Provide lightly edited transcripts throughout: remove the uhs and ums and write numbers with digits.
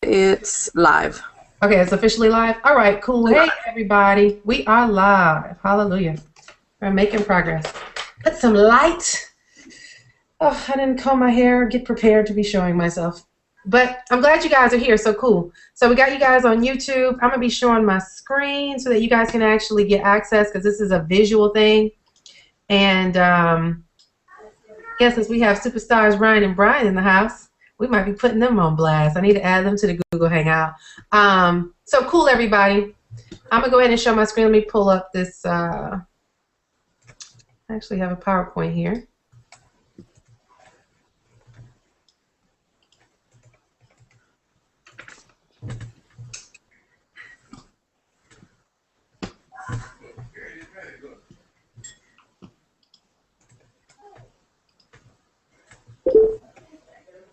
It's live. Okay, it's officially live. All right, cool. Hey, everybody. We are live. Hallelujah. We're making progress. Put some light. Oh, I didn't comb my hair. Get prepared to be showing myself. But I'm glad you guys are here. So cool. So we got you guys on YouTube. I'm going to be showing my screen so that you guys can actually get access because this is a visual thing. And since we have superstars Ryan and Brian in the house, we might be putting them on blast. I need to add them to the Google Hangout. So cool, everybody. I'm going to go ahead and show my screen. Let me pull up this. I actually have a PowerPoint here.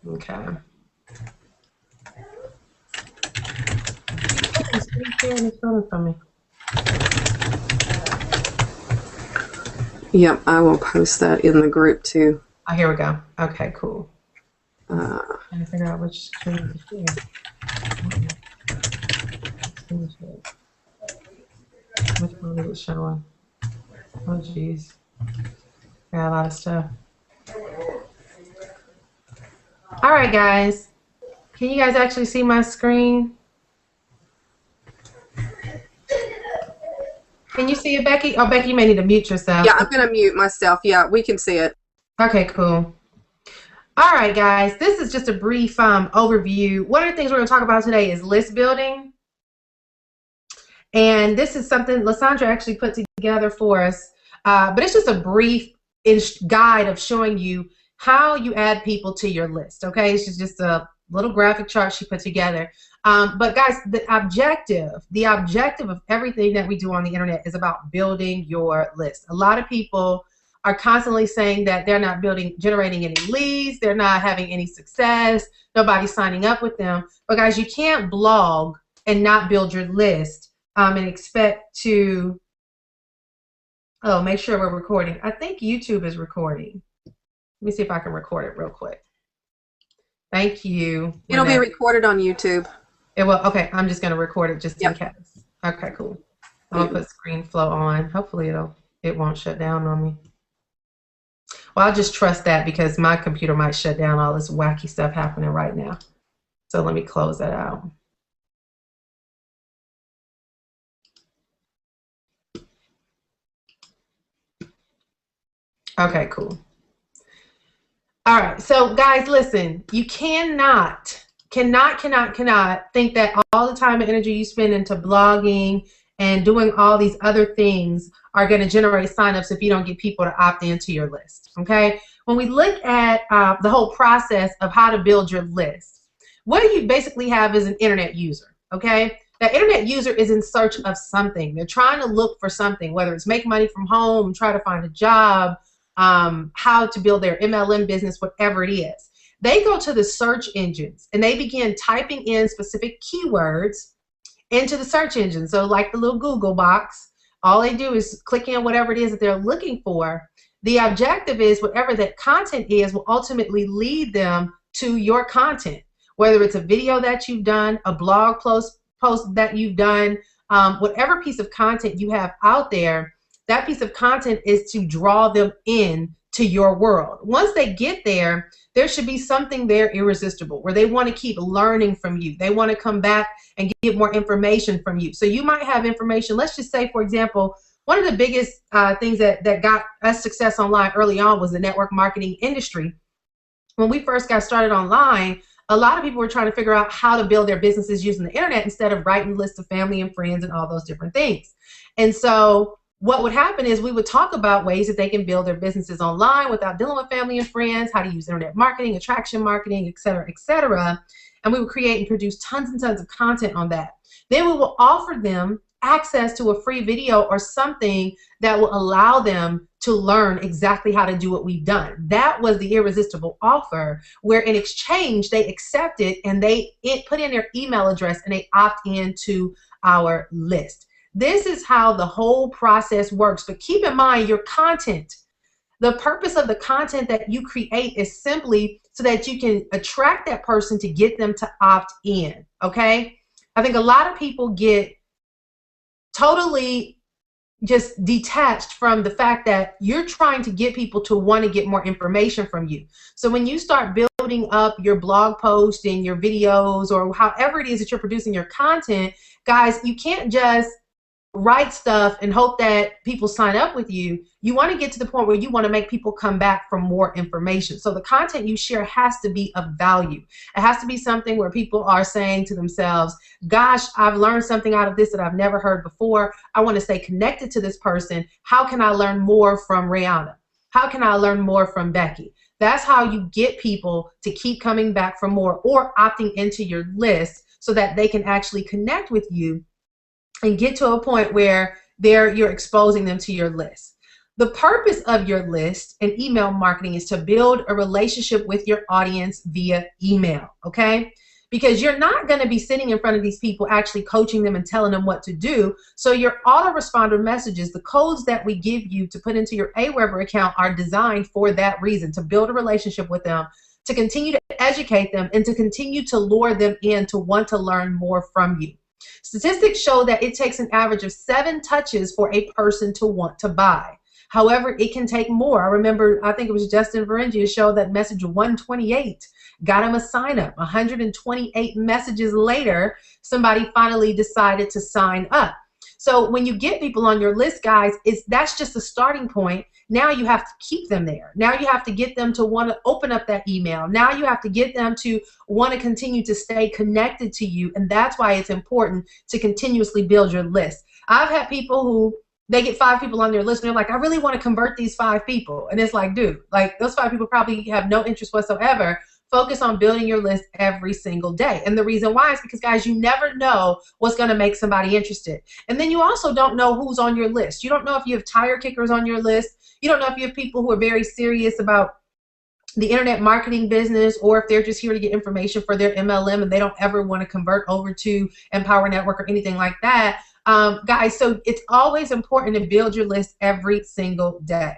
Okay. Yep, I will post that in the group too. Oh, here we go. Okay, cool. Uh, Trying to figure out which screen to share. Which one is it showing? Oh, geez. Got a lot of stuff. All right, guys. Can you guys actually see my screen? Can you see it, Becky? Oh, Becky, you may need to mute yourself. Yeah, I'm going to mute myself. Yeah, we can see it. Okay, cool. All right, guys. This is just a brief overview. One of the things we're going to talk about today is list building. And this is something Lysandra actually put together for us. But it's just a brief guide of showing you how you add people to your list. Okay, it's just a little graphic chart she put together. But guys, the objective of everything that we do on the internet is about building your list. A lot of people are constantly saying that they're not generating any leads, they're not having any success, nobody's signing up with them. But guys, you can't blog and not build your list and expect to, make sure we're recording. I think YouTube is recording. Let me see if I can record it real quick. Thank you. It'll be recorded on YouTube. It will. Okay, I'm just going to record it just in case. Okay, cool. I'm going to put screen flow on. Hopefully it won't shut down on me. Well, I'll just trust that because my computer might shut down all this wacky stuff happening right now. So let me close that out. Okay, cool. All right, so guys, listen, you cannot think that all the time and energy you spend into blogging and doing all these other things are going to generate signups if you don't get people to opt into your list, okay? When we look at the whole process of how to build your list, what you basically have is an internet user, okay? That internet user is in search of something. They're trying to look for something, whether it's make money from home, try to find a job, how to build their MLM business, whatever it is. They go to the search engines and they begin typing in specific keywords into the search engine. So like the little Google box, all they do is click in whatever it is that they're looking for. The objective is whatever that content is will ultimately lead them to your content, whether it's a video that you've done, a blog post that you've done, whatever piece of content you have out there. That piece of content is to draw them in to your world. Once they get there, there should be something there irresistible where they want to keep learning from you. They want to come back and get more information from you. So you might have information. Let's just say, for example, one of the biggest things that got us success online early on was the network marketing industry. When we first got started online, a lot of people were trying to figure out how to build their businesses using the internet instead of writing lists of family and friends and all those different things. And so what would happen is we would talk about ways that they can build their businesses online without dealing with family and friends, how to use internet marketing, attraction marketing, et cetera, et cetera. And we would create and produce tons and tons of content on that. Then we will offer them access to a free video or something that will allow them to learn exactly how to do what we've done. That was the irresistible offer, where in exchange they accept it and they put in their email address and they opt into our list. This is how the whole process works. But keep in mind, your content The purpose of the content that you create is simply so that you can attract that person to get them to opt in, okay? I think a lot of people get totally just detached from the fact that you're trying to get people to want to get more information from you. So when you start building up your blog post and your videos or however it is that you're producing your content, guys, you can't just write stuff and hope that people sign up with you. You want to get to the point where you want to make people come back for more information. So the content you share has to be of value. It has to be something where people are saying to themselves, gosh, I've learned something out of this that I've never heard before. I want to stay connected to this person. How can I learn more from Rihanna? How can I learn more from Becky? That's how you get people to keep coming back for more or opting into your list so that they can actually connect with you and get to a point where you're exposing them to your list. The purpose of your list and email marketing is to build a relationship with your audience via email, okay? Because you're not going to be sitting in front of these people actually coaching them and telling them what to do. So your autoresponder messages, the codes that we give you to put into your Aweber account, are designed for that reason, to build a relationship with them, to continue to educate them, and to continue to lure them in to want to learn more from you. Statistics show that it takes an average of 7 touches for a person to want to buy. However, it can take more. I remember, I think it was Justin Varengia's show that message 128 got him a sign up. 128 messages later, somebody finally decided to sign up. So when you get people on your list, guys, that's just a starting point. Now you have to keep them there. Now you have to get them to want to open up that email. Now you have to get them to want to continue to stay connected to you. And that's why it's important to continuously build your list. I've had people who, they get 5 people on their list and they're like, I really want to convert these 5 people. And it's like, dude, like those 5 people probably have no interest whatsoever. Focus on building your list every single day. And the reason why is because, guys, you never know what's going to make somebody interested. And then you also don't know who's on your list. You don't know if you have tire kickers on your list. You don't know if you have people who are very serious about the internet marketing business, or if they're just here to get information for their MLM and they don't ever want to convert over to Empower Network or anything like that. Guys, so it's always important to build your list every single day.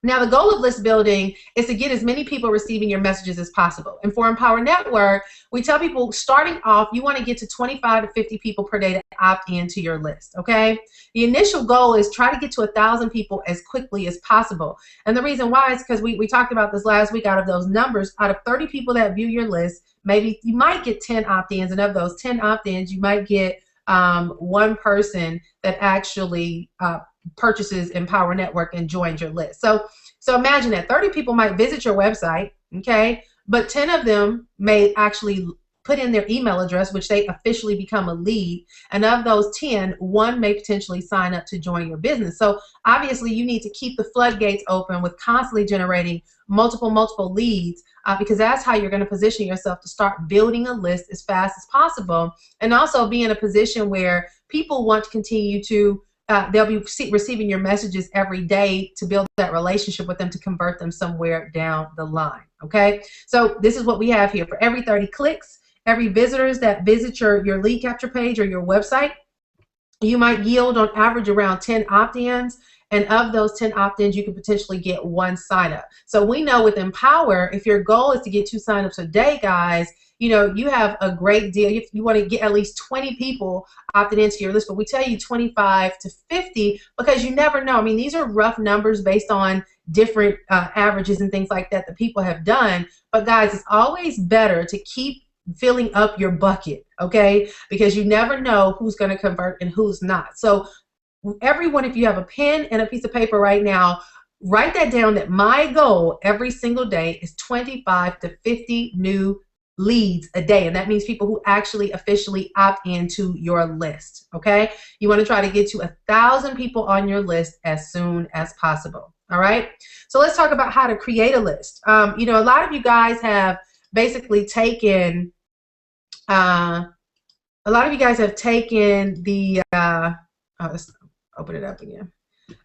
Now, the goal of list building is to get as many people receiving your messages as possible. And for Empower Network, we tell people starting off, you want to get to 25 to 50 people per day to opt into your list, okay? The initial goal is try to get to 1,000 people as quickly as possible. And the reason why is because we talked about this last week. Out of those numbers, out of 30 people that view your list, maybe you might get 10 opt-ins. And of those 10 opt-ins, you might get one person that actually purchases Empower Network and joins your list. So imagine that 30 people might visit your website, okay, but 10 of them may actually put in their email address, which they officially become a lead. And of those 10, 1 may potentially sign up to join your business. So obviously you need to keep the floodgates open with constantly generating multiple leads, because that's how you're going to position yourself to start building a list as fast as possible, and also be in a position where people want to continue to they'll be receiving your messages every day to build that relationship with them, to convert them somewhere down the line, okay? So this is what we have here. For every 30 clicks, every visitors that visit your lead capture page or your website, you might yield on average around 10 opt-ins. And of those 10 opt-ins, you could potentially get 1 sign-up. So we know with Empower, if your goal is to get 2 sign-ups a day, guys, you know, you have a great deal. If you want to get at least 20 people opted into your list, but we tell you 25 to 50 because you never know. I mean, these are rough numbers based on different averages and things like that people have done. But guys, it's always better to keep filling up your bucket, okay? Because you never know who's going to convert and who's not. So everyone, if you have a pen and a piece of paper right now, write that down, that my goal every single day is 25 to 50 new leads a day. And that means people who actually officially opt into your list, okay? You want to try to get to 1,000 people on your list as soon as possible, all right? So let's talk about how to create a list. You know, a lot of you guys have basically taken, the let's open it up again,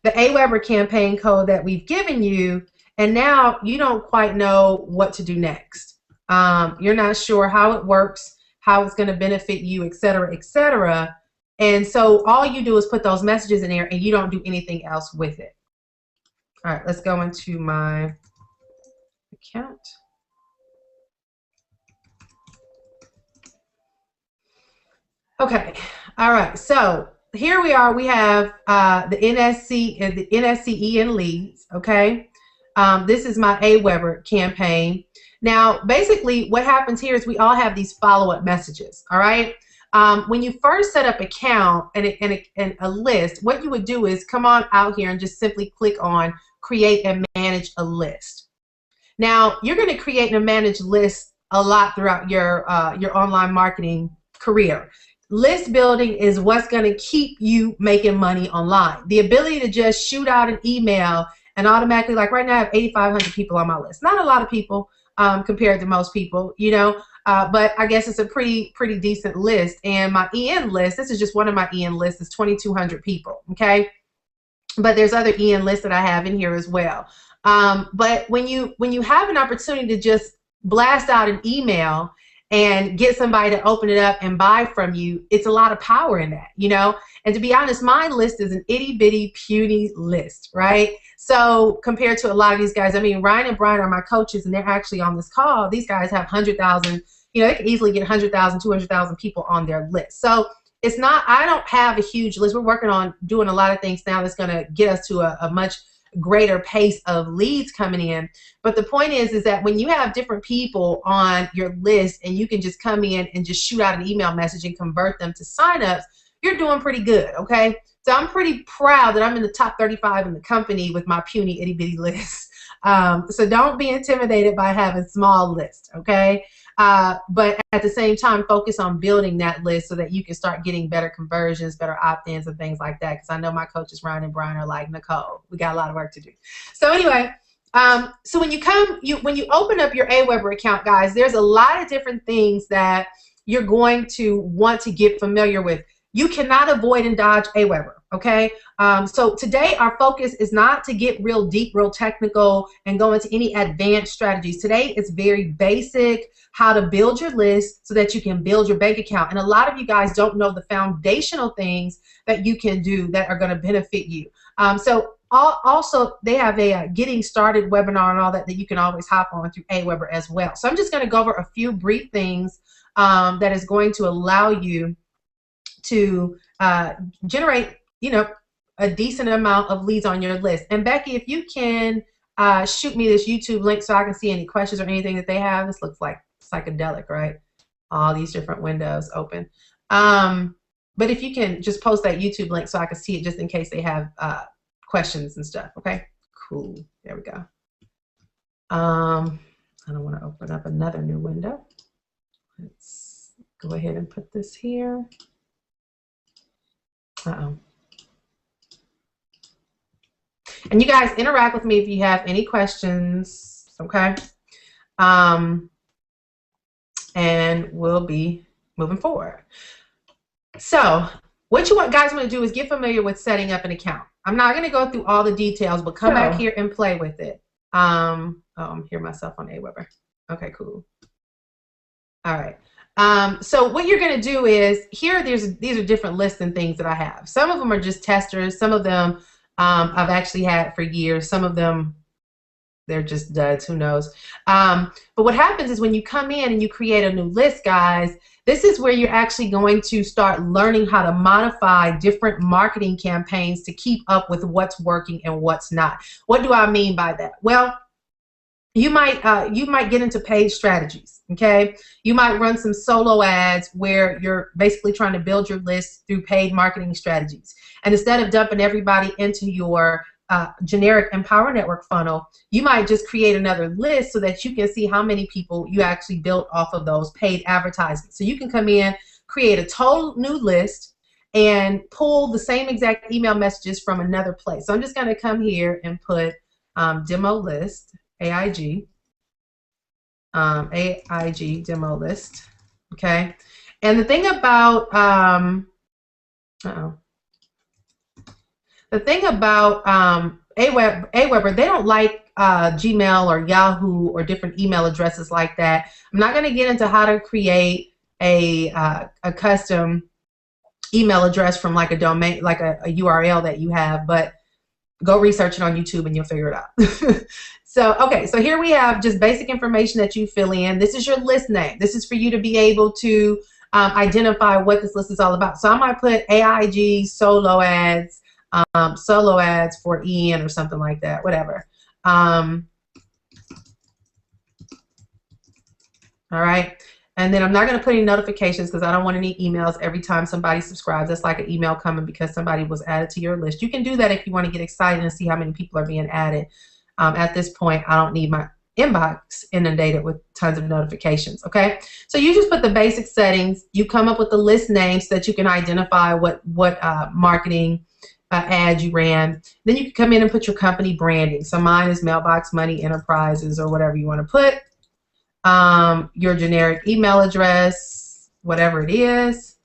the Aweber campaign code that we've given you, and now you don't quite know what to do next. You're not sure how it works, how it's going to benefit you, et cetera, et cetera. And so all you do is put those messages in there and you don't do anything else with it. All right, let's go into my account. Okay, all right, so here we are. We have the NSC and the NSCE and leads, okay? This is my Aweber campaign. Now, basically what happens here is we all have these follow-up messages, all right? When you first set up account and a list, what you would do is come on out here and just simply click on create and manage a list. Now, you're going to create and manage lists a lot throughout your online marketing career. List building is what's going to keep you making money online. The ability to just shoot out an email and automatically, like right now I have 8,500 people on my list. Not a lot of people compared to most people, you know, but I guess it's a pretty decent list. And my EN list, this is just one of my EN lists, is 2,200 people, okay? But there's other EN lists that I have in here as well. But when you have an opportunity to just blast out an email and get somebody to open it up and buy from you, it's a lot of power in that, you know? And to be honest, my list is an itty bitty puny list, right? So compared to a lot of these guys, I mean, Ryan and Brian are my coaches and they're actually on this call. These guys have 100,000, you know, they can easily get 100,000, 200,000 people on their list. So it's not, I don't have a huge list. We're working on doing a lot of things now that's going to get us to a much greater pace of leads coming in. But the point is that when you have different people on your list and you can just come in and just shoot out an email message and convert them to signups, you're doing pretty good, okay? So I'm pretty proud that I'm in the top 35 in the company with my puny itty bitty list. So don't be intimidated by having small lists, okay? But at the same time, focus on building that list so that you can start getting better conversions, better opt-ins, and things like that. Because I know my coaches, Ryan and Brian, are like, Nicole, we got a lot of work to do. So anyway, so when you open up your Aweber account, guys, there's a lot of different things that you're going to want to get familiar with. You cannot avoid and dodge Aweber, okay? So today our focus is not to get real deep, real technical and go into any advanced strategies. Today it's very basic, how to build your list so that you can build your bank account. And a lot of you guys don't know the foundational things that you can do that are going to benefit you. Also, they have a getting started webinar and all that you can always hop on through Aweber as well. So I'm just going to go over a few brief things that is going to allow you to generate, you know, a decent amount of leads on your list. And Becky, if you can shoot me this YouTube link so I can see any questions or anything that they have. This looks like psychedelic, right? All these different windows open. But if you can just post that YouTube link so I can see it just in case they have questions and stuff. Okay, cool. There we go. I don't want to open up another new window. Let's go ahead and put this here. And you guys interact with me if you have any questions, okay? And we'll be moving forward. So what you guys want to do is get familiar with setting up an account. I'm not going to go through all the details, but come back here and play with it. Oh, I'm hearing myself on Aweber. Okay, cool. All right. So what you're going to do is here, these are different lists and things that I have. Some of them are just testers. Some of them I've actually had for years. Some of them, they're just duds, who knows. But what happens is when you come in and you create a new list, guys, this is where you're actually going to start learning how to modify different marketing campaigns to keep up with what's working and what's not. What do I mean by that? Well, you might get into paid strategies, okay? You might run some solo ads where you're basically trying to build your list through paid marketing strategies. And instead of dumping everybody into your generic Empower Network funnel, you might just create another list so that you can see how many people you actually built off of those paid advertisements. So you can come in, create a total new list, and pull the same exact email messages from another place. So I'm just going to come here and put demo list, AIG demo list, okay? And the thing about Aweber, they don't like Gmail or Yahoo or different email addresses like that. I'm not going to get into how to create a custom email address from like a domain, like a URL that you have, but Go research it on YouTube and you'll figure it out. So, okay, so here we have just basic information that you fill in. This is your list name. This is for you to be able to identify what this list is all about. So I might put AIG solo ads for Ian or something like that, whatever. All right. And then I'm not going to put any notifications because I don't want any emails every time somebody subscribes. That's like an email coming because somebody was added to your list. You can do that if you want to get excited and see how many people are being added. At this point, I don't need my inbox inundated with tons of notifications. Okay, so you just put the basic settings. You come up with the list name so that you can identify what marketing ad you ran. Then you can come in and put your company branding. So mine is Mailbox Money Enterprises or whatever you want to put. Your generic email address, whatever it is,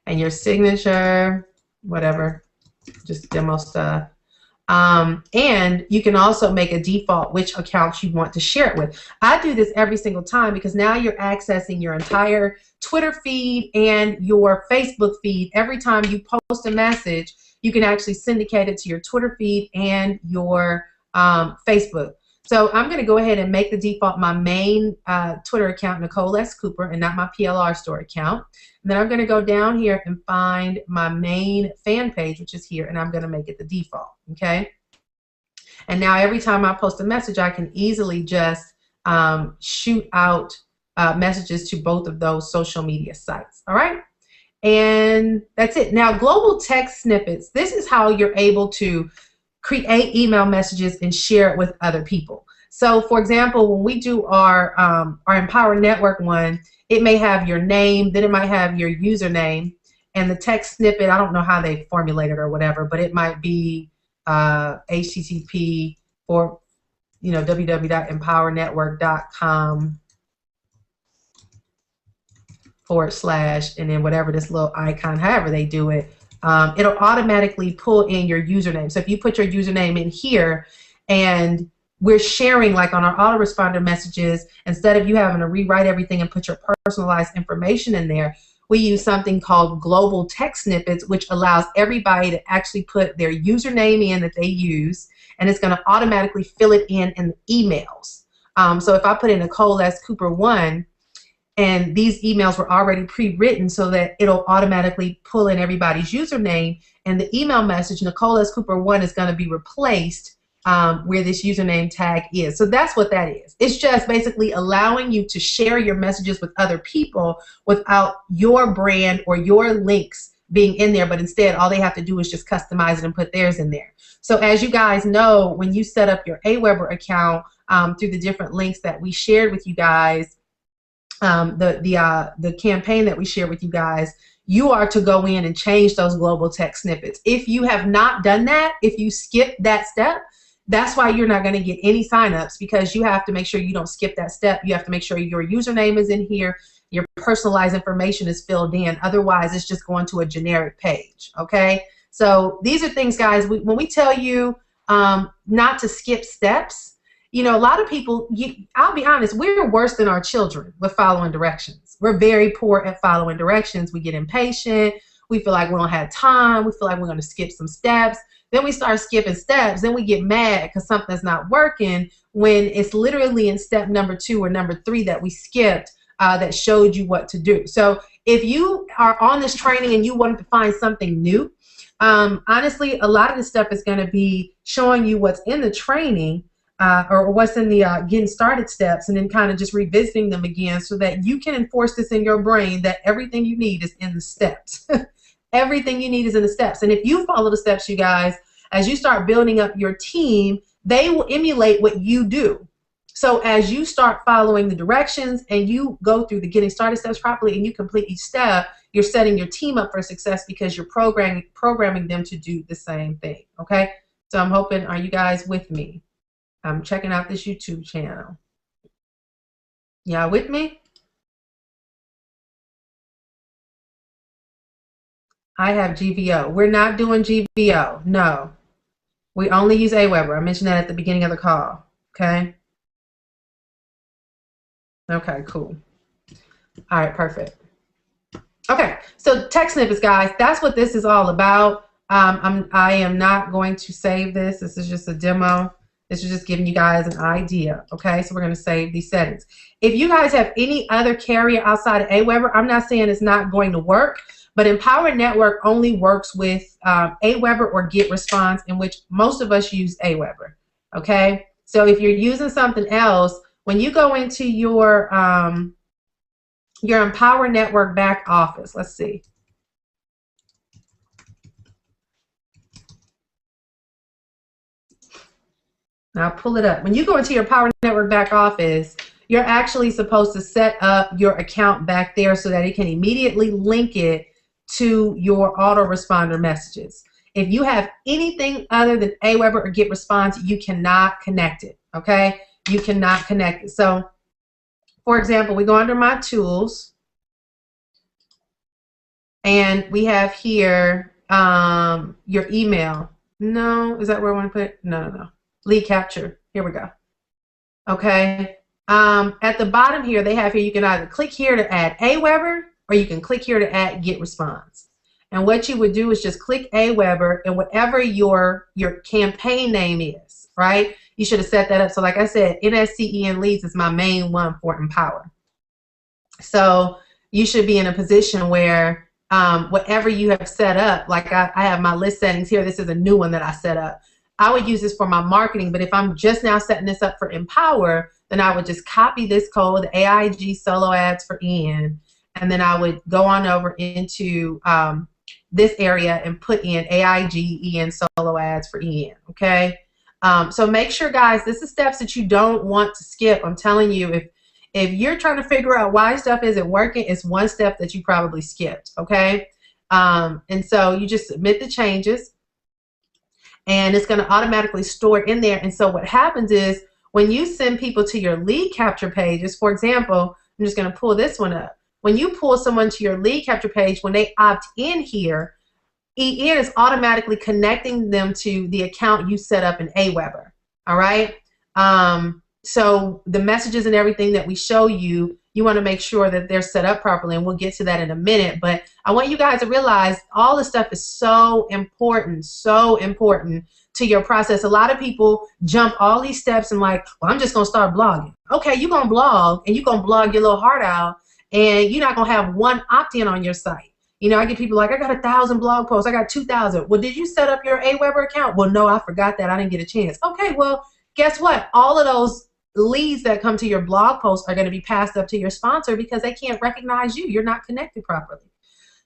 and your signature, whatever, just demo stuff. And you can also make a default which accounts you want to share it with. I do this every single time because now you're accessing your entire Twitter feed and your Facebook feed. Every time you post a message, you can actually syndicate it to your Twitter feed and your Facebook. So I'm going to go ahead and make the default my main Twitter account, Nicole S. Cooper, and not my PLR store account. And then I'm going to go down here and find my main fan page, which is here, and I'm going to make it the default. Okay. And now every time I post a message, I can easily just shoot out messages to both of those social media sites. All right. And that's it. Now, global text snippets. This is how you're able to create email messages and share it with other people. So for example, when we do our Empower Network one, it may have your name, then it might have your username, and the text snippet, I don't know how they formulate it or whatever, but it might be HTTP for, www.empowernetwork.com / and then whatever this little icon, however they do it. It'll automatically pull in your username. So if you put your username in here and we're sharing, like on our autoresponder messages, instead of you having to rewrite everything and put your personalized information in there, we use something called global text snippets, which allows everybody to actually put their username in that they use, and it's going to automatically fill it in the emails. So if I put in Nicole S. Cooper 1, and these emails were already pre-written so that it'll automatically pull in everybody's username, and the email message, Nicole S. Cooper 1, is going to be replaced where this username tag is. So that's what that is. It's just basically allowing you to share your messages with other people without your brand or your links being in there, but instead all they have to do is just customize it and put theirs in there. So as you guys know, when you set up your Aweber account through the different links that we shared with you guys, the campaign that we share with you guys, you are to go in and change those global text snippets. If you have not done that, if you skip that step, that's why you're not going to get any signups, because you have to make sure you don't skip that step. You have to make sure your username is in here, your personalized information is filled in. Otherwise, it's just going to a generic page. Okay, so these are things, guys, when we tell you not to skip steps, a lot of people, I'll be honest, we're worse than our children with following directions. We're very poor at following directions. We get impatient. We feel like we don't have time. We feel like we're going to skip some steps. Then we start skipping steps. Then we get mad because something's not working when it's literally in step number 2 or number 3 that we skipped that showed you what to do. So if you are on this training and you wanted to find something new, honestly, a lot of this stuff is going to be showing you what's in the training or what's in the getting started steps, and then kind of just revisiting them again so that you can enforce this in your brain that everything you need is in the steps. Everything you need is in the steps. And if you follow the steps, you guys, as you start building up your team, they will emulate what you do. So as you start following the directions and you go through the getting started steps properly and you complete each step, you're setting your team up for success because you're programming them to do the same thing. Okay? So I'm hoping, are you guys with me? I'm checking out this YouTube channel. Y'all with me? I have GVO. We're not doing GVO. No. We only use Aweber. I mentioned that at the beginning of the call. Okay? Okay, cool. All right, perfect. Okay, so text snippets, guys, that's what this is all about. I am not going to save this. This is just a demo. This is just giving you guys an idea. Okay, so we're going to save these settings. If you guys have any other carrier outside of Aweber, I'm not saying it's not going to work, but Empower Network only works with Aweber or Get Response, in which most of us use Aweber. Okay, so if you're using something else, when you go into your Empower Network back office, let's see. Now pull it up. When you go into your Power Network back office, you're actually supposed to set up your account back there so that it can immediately link it to your autoresponder messages. If you have anything other than Aweber or Get Response, you cannot connect it. Okay? You cannot connect it. So, for example, we go under My Tools, and we have here your email. No, is that where I want to put it? No. Lead capture. Here we go. Okay. At the bottom here, they have here, you can either click here to add Aweber, or you can click here to add Get Response. And what you would do is just click Aweber, and whatever your campaign name is, right? You should have set that up. So like I said, NSCEN Leads is my main one for Empower. So you should be in a position where whatever you have set up, like I have my list settings here. This is a new one that I set up. I would use this for my marketing, but if I'm just now setting this up for Empower, then I would just copy this code, AIG solo ads for EN, and then I would go on over into this area and put in AIG EN solo ads for EN, okay? So make sure, guys, this is steps that you don't want to skip. I'm telling you, if you're trying to figure out why stuff isn't working, it's one step that you probably skipped, okay? And so you just submit the changes, and it's going to automatically store it in there. And so what happens is when you send people to your lead capture pages, for example, I'm just going to pull this one up. When you pull someone to your lead capture page, when they opt in here, EN is automatically connecting them to the account you set up in Aweber. All right. So the messages and everything that we show you, you want to make sure that they're set up properly, and we'll get to that in a minute. But I want you guys to realize all this stuff is so important to your process. A lot of people jump all these steps and like, well, I'm just going to start blogging. Okay, you're going to blog, and you're going to blog your little heart out, and you're not going to have one opt-in on your site. You know, I get people like, I got 1,000 blog posts. I got 2,000. Well, did you set up your Aweber account? Well, no, I forgot that. I didn't get a chance. Okay, well, guess what? All of those leads that come to your blog post are going to be passed up to your sponsor because they can't recognize you. You're not connected properly.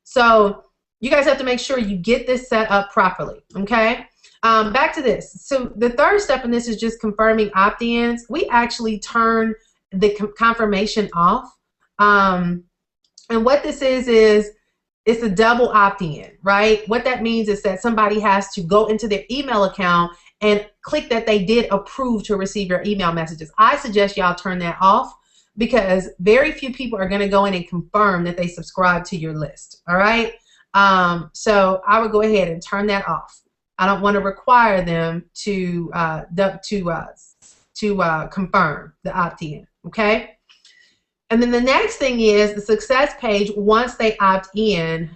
So you guys have to make sure you get this set up properly, okay? Back to this. So the third step in this is just confirming opt-ins. We actually turn the confirmation off. And what this is it's a double opt-in, right? What that means is that somebody has to go into their email account and click that they did approve to receive your email messages. I suggest y'all turn that off because very few people are going to go in and confirm that they subscribe to your list. All right. So I would go ahead and turn that off. I don't want to require them to confirm the opt-in. Okay. And then the next thing is the success page. Once they opt in,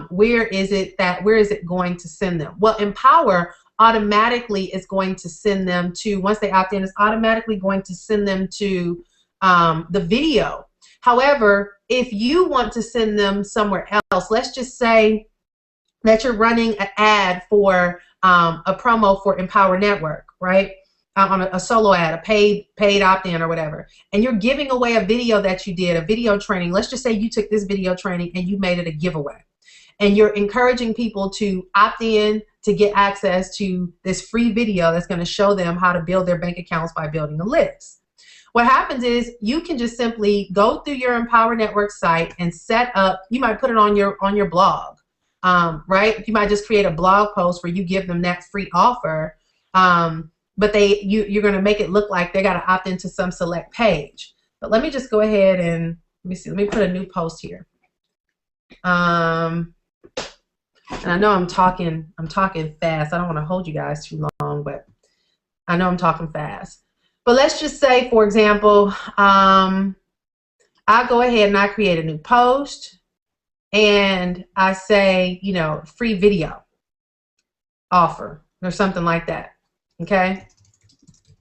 where is it going to send them? Well, Empower automatically is going to send them to, once they opt in, it's automatically going to send them to the video. However, if you want to send them somewhere else, let's just say that you're running an ad for a promo for Empower Network, right? On a solo ad, a paid opt-in or whatever, and you're giving away a video that you did, a video training. Let's just say you took this video training and you made it a giveaway, and you're encouraging people to opt in to get access to this free video that's going to show them how to build their bank accounts by building a list. What happens is you can just simply go through your Empower Network site and set up, you might put it on your blog, right? You might just create a blog post where you give them that free offer, but you're going to make it look like they got to opt into some select page. But let me just go ahead and let me see. Let me put a new post here. And I know I'm talking fast. I don't want to hold you guys too long, but I know I'm talking fast. But let's just say, for example, I'll go ahead and I create a new post, and I say, you know, free video. offer or something like that. Okay.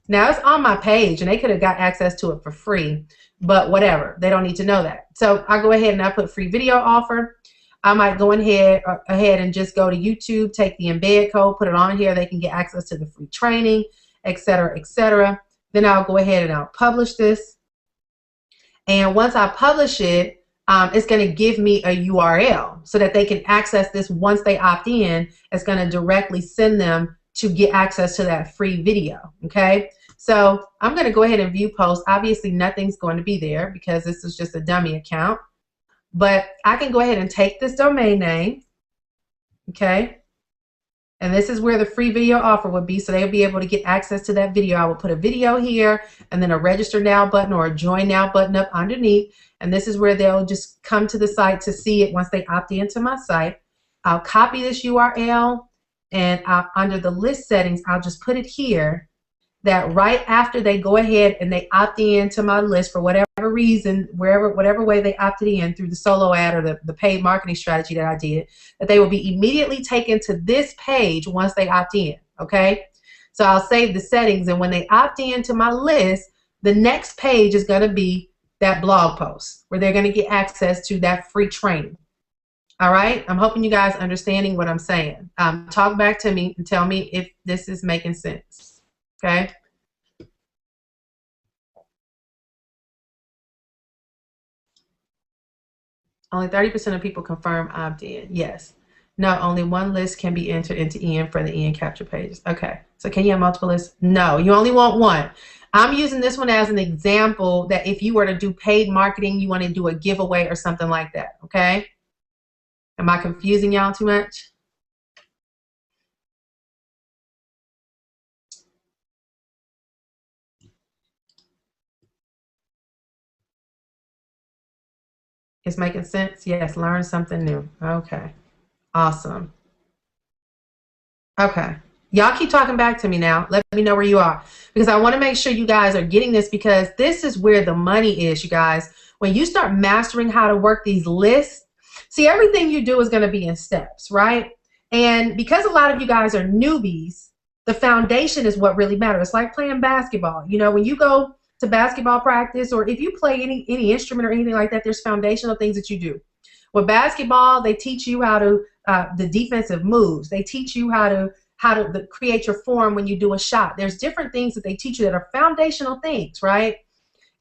Now it's on my page and they could have got access to it for free, but whatever. They don't need to know that. So I go ahead and I put free video offer. I might go ahead and just go to YouTube, take the embed code, put it on here. They can get access to the free training, etc., etc. Then I'll go ahead and I'll publish this. And once I publish it, it's going to give me a URL so that they can access this once they opt in. It's going to directly send them to get access to that free video. Okay. So I'm going to go ahead and view post. Obviously, nothing's going to be there because this is just a dummy account. But I can go ahead and take this domain name, okay? And this is where the free video offer would be, so they'll be able to get access to that video. I will put a video here and then a register now button or a join now button up underneath. And this is where they'll just come to the site to see it once they opt into my site. I'll copy this URL and under the list settings, I'll just put it here. That right after they go ahead and they opt in to my list for whatever reason, whatever way they opted in through the solo ad or the paid marketing strategy that I did, that they will be immediately taken to this page once they opt in, okay? So I'll save the settings, and when they opt in to my list, the next page is going to be that blog post where they're going to get access to that free training. All right? I'm hoping you guys are understanding what I'm saying. Talk back to me and tell me if this is making sense. Okay. Only 30% of people confirm opt-in. Yes. No, only one list can be entered into EN for the EN capture pages. Okay. So can you have multiple lists? No, you only want one. I'm using this one as an example that if you were to do paid marketing, you want to do a giveaway or something like that. Okay. Am I confusing y'all too much? It's making sense? Yes, learn something new. Okay, awesome. Okay, y'all keep talking back to me now. Let me know where you are, because I want to make sure you guys are getting this, because this is where the money is, you guys. When you start mastering how to work these lists, see, everything you do is going to be in steps, right? And because a lot of you guys are newbies, the foundation is what really matters. It's like playing basketball. You know, when you go to basketball practice, or if you play any instrument or anything like that, there's foundational things that you do. With basketball, they teach you how to the defensive moves. They teach you how to create your form when you do a shot. There's different things that they teach you that are foundational things, right?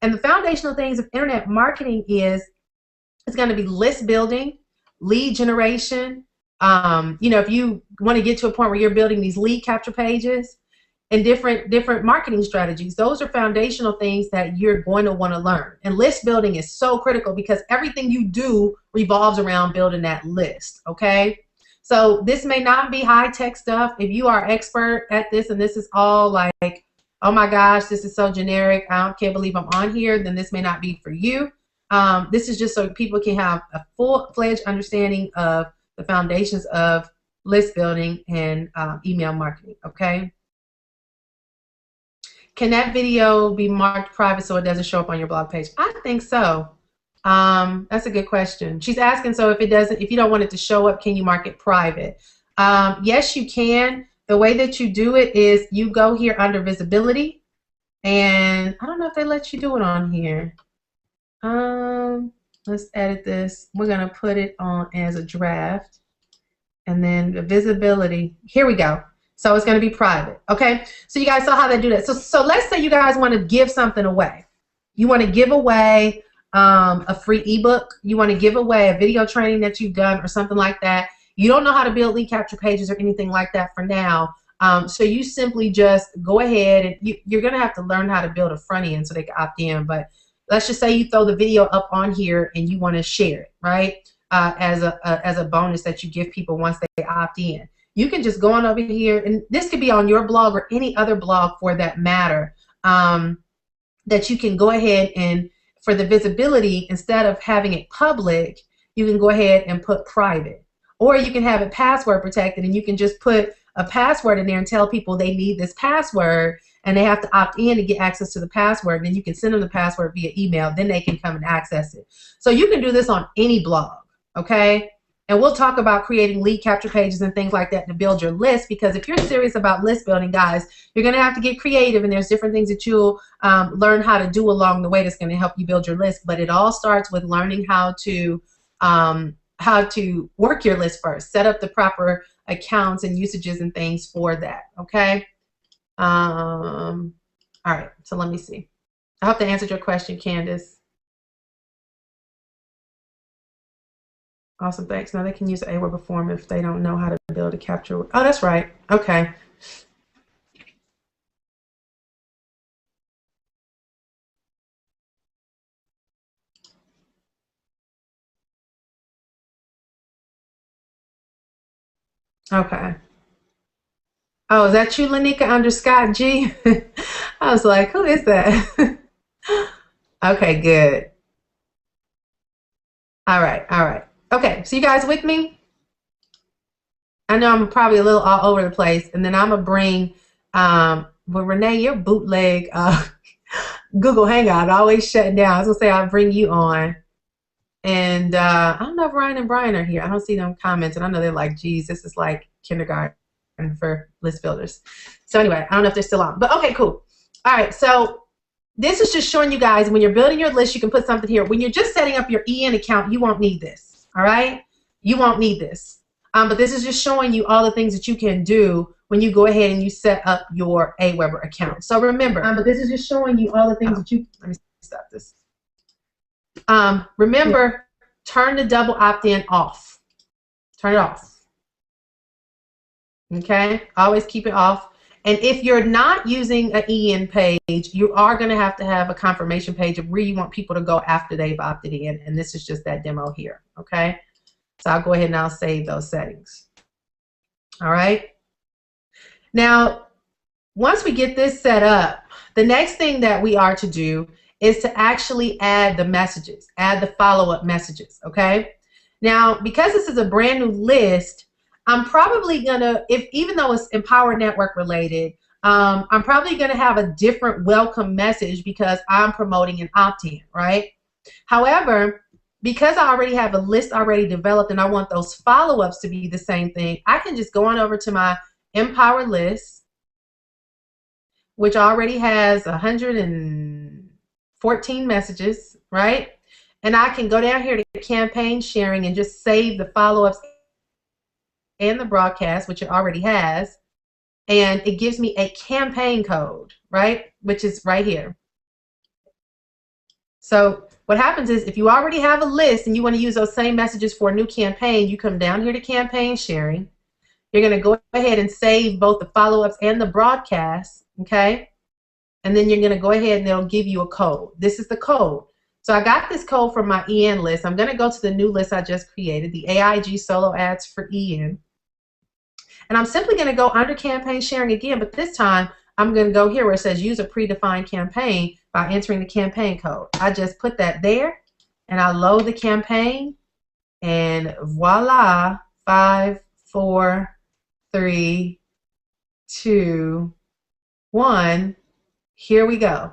And the foundational things of internet marketing is going to be list building, lead generation. You know, if you want to get to a point where you're building these lead capture pages, and different marketing strategies. Those are foundational things that you're going to want to learn. And list building is so critical because everything you do revolves around building that list, okay? So this may not be high-tech stuff. If you are expert at this and this is all like, oh my gosh, this is so generic, I can't believe I'm on here, then this may not be for you. This is just so people can have a full-fledged understanding of the foundations of list building and email marketing, okay? Can that video be marked private so it doesn't show up on your blog page? I think so. That's a good question. She's asking, so if you don't want it to show up, can you mark it private? Yes, you can. The way that you do it is you go here under visibility, and I don't know if they let you do it on here. Let's edit this. We're gonna put it on as a draft, and then the visibility. Here we go. So it's going to be private, okay? So you guys saw how they do that. So let's say you guys want to give something away. You want to give away a free ebook. You want to give away a video training that you've done or something like that. You don't know how to build lead capture pages or anything like that for now. So you simply just go ahead and you're going to have to learn how to build a front end so they can opt in. But let's just say you throw the video up on here and you want to share it, right? As a bonus that you give people once they opt in. You can just go on over here, and this could be on your blog or any other blog for that matter, that you can go ahead and, for the visibility, instead of having it public, you can go ahead and put private. Or you can have it password protected, and you can just put a password in there and tell people they need this password, and they have to opt in to get access to the password. Then you can send them the password via email. Then they can come and access it. So you can do this on any blog, okay? And we'll talk about creating lead capture pages and things like that to build your list, because if you're serious about list building, guys, you're going to have to get creative, and there's different things that you'll learn how to do along the way that's going to help you build your list. But it all starts with learning how to work your list first, set up the proper accounts and usages and things for that, okay? All right, so let me see. I hope that answered your question, Candace. Awesome, thanks. Now they can use the Aweber form if they don't know how to build a capture. Oh, that's right. Okay. Okay. Oh, is that you, Lanika under Scott G? I was like, who is that? Okay, good. All right, all right. Okay, so you guys with me? I know I'm probably a little all over the place, and then I'm gonna bring, well, Renee, your bootleg Google Hangout always shutting down. I was gonna say I'll bring you on, and I don't know if Ryan and Brian are here. I don't see them comments, and I know they're like, geez, this is like kindergarten for list builders. So anyway, I don't know if they're still on, but okay, cool. All right, so this is just showing you guys when you're building your list, you can put something here. When you're just setting up your EN account, you won't need this, all right? You won't need this. But this is just showing you all the things that you can do when you go ahead and you set up your Aweber account. So remember, but this is just showing you all the things that you, let me stop this. Remember, turn the double opt-in off. Turn it off. Okay, always keep it off. And if you're not using an EN page, you are going to have a confirmation page of where you want people to go after they've opted in. And this is just that demo here. Okay, so I'll go ahead and I'll save those settings. All right. Now, once we get this set up, the next thing that we are to do is to actually add the messages, add the follow-up messages. Okay. Now, because this is a brand new list, I'm probably gonna, even though it's Empower Network related, I'm probably gonna have a different welcome message because I'm promoting an opt-in, right? However, because I already have a list already developed and I want those follow-ups to be the same thing, I can just go on over to my Empower list, which already has 114 messages, right? And I can go down here to campaign sharing and just save the follow-ups and the broadcast, which it already has, and it gives me a campaign code, right, which is right here. So what happens is if you already have a list and you want to use those same messages for a new campaign, you come down here to campaign sharing. You're going to go ahead and save both the follow-ups and the broadcast, okay? And then you're going to go ahead and it'll give you a code. This is the code. So I got this code from my EN list. I'm going to go to the new list I just created, the AIG solo ads for EN. And I'm simply going to go under campaign sharing again, but this time I'm going to go here where it says use a predefined campaign by entering the campaign code. I just put that there and I load the campaign and voila, 5, 4, 3, 2, 1. Here we go.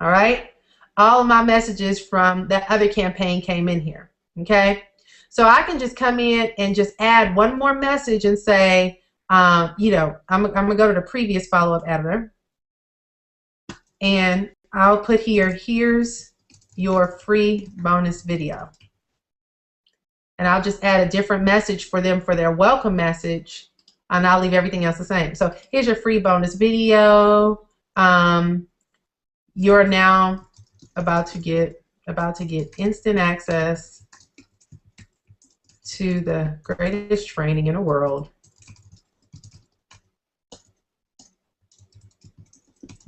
All right. All of my messages from that other campaign came in here. Okay. So I can just come in and just add one more message and say, you know, I'm going to go to the previous follow-up editor and I'll put here, here's your free bonus video. And I'll just add a different message for them for their welcome message, and I'll leave everything else the same. So here's your free bonus video. You're now about to get instant access to the greatest training in the world.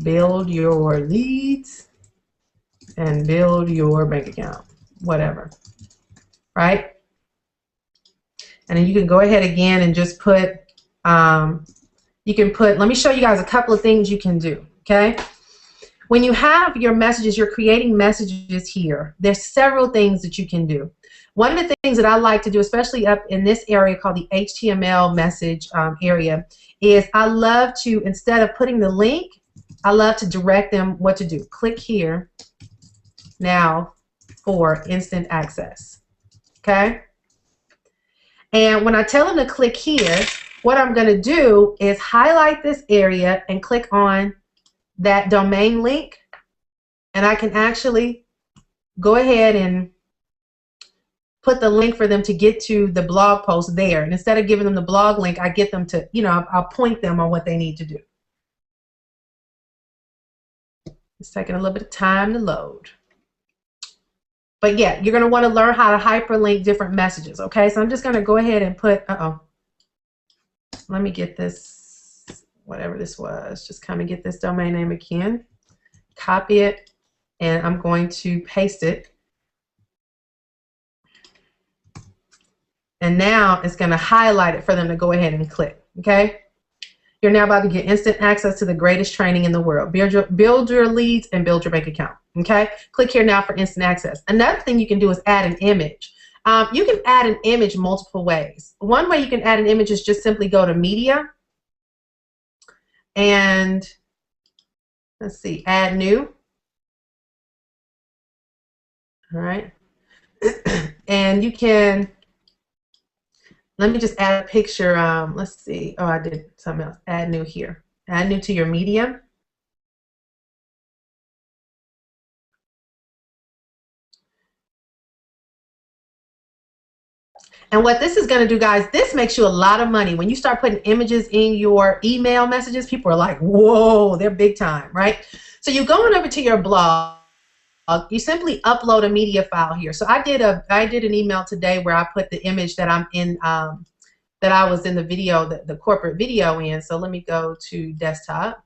Build your leads and build your bank account, whatever, right? And then you can go ahead again and just put, you can put, let me show you guys a couple of things you can do, okay? When you have your messages, you're creating messages here, there's several things that you can do. One of the things that I like to do, especially up in this area called the HTML message area, is I love to, instead of putting the link, I love to direct them what to do. Click here now for instant access, okay? And when I tell them to click here, what I'm going to do is highlight this area and click on that domain link. And I can actually go ahead and put the link for them to get to the blog post there. And instead of giving them the blog link, I get them to, I'll point them on what they need to do. It's taking a little bit of time to load. But yeah, you're going to want to learn how to hyperlink different messages, okay? So I'm just going to go ahead and put, let me get this, whatever this was, just come and get this domain name again, copy it, and I'm going to paste it. And now it's going to highlight it for them to go ahead and click, okay? You're now about to get instant access to the greatest training in the world. Build your leads and build your bank account, okay? Click here now for instant access. Another thing you can do is add an image. You can add an image multiple ways. One way you can add an image is just simply go to media and let's see, add new. All right. And you can, let me just add a picture. Let's see. Oh, I did something else. Add new here. Add new to your medium. And what this is going to do, guys, this makes you a lot of money. When you start putting images in your email messages, people are like, whoa, they're big time, right? So you go on over to your blog. You simply upload a media file here. So I did an email today where I put the image that I'm in, that I was in the video, the corporate video in. So let me go to desktop,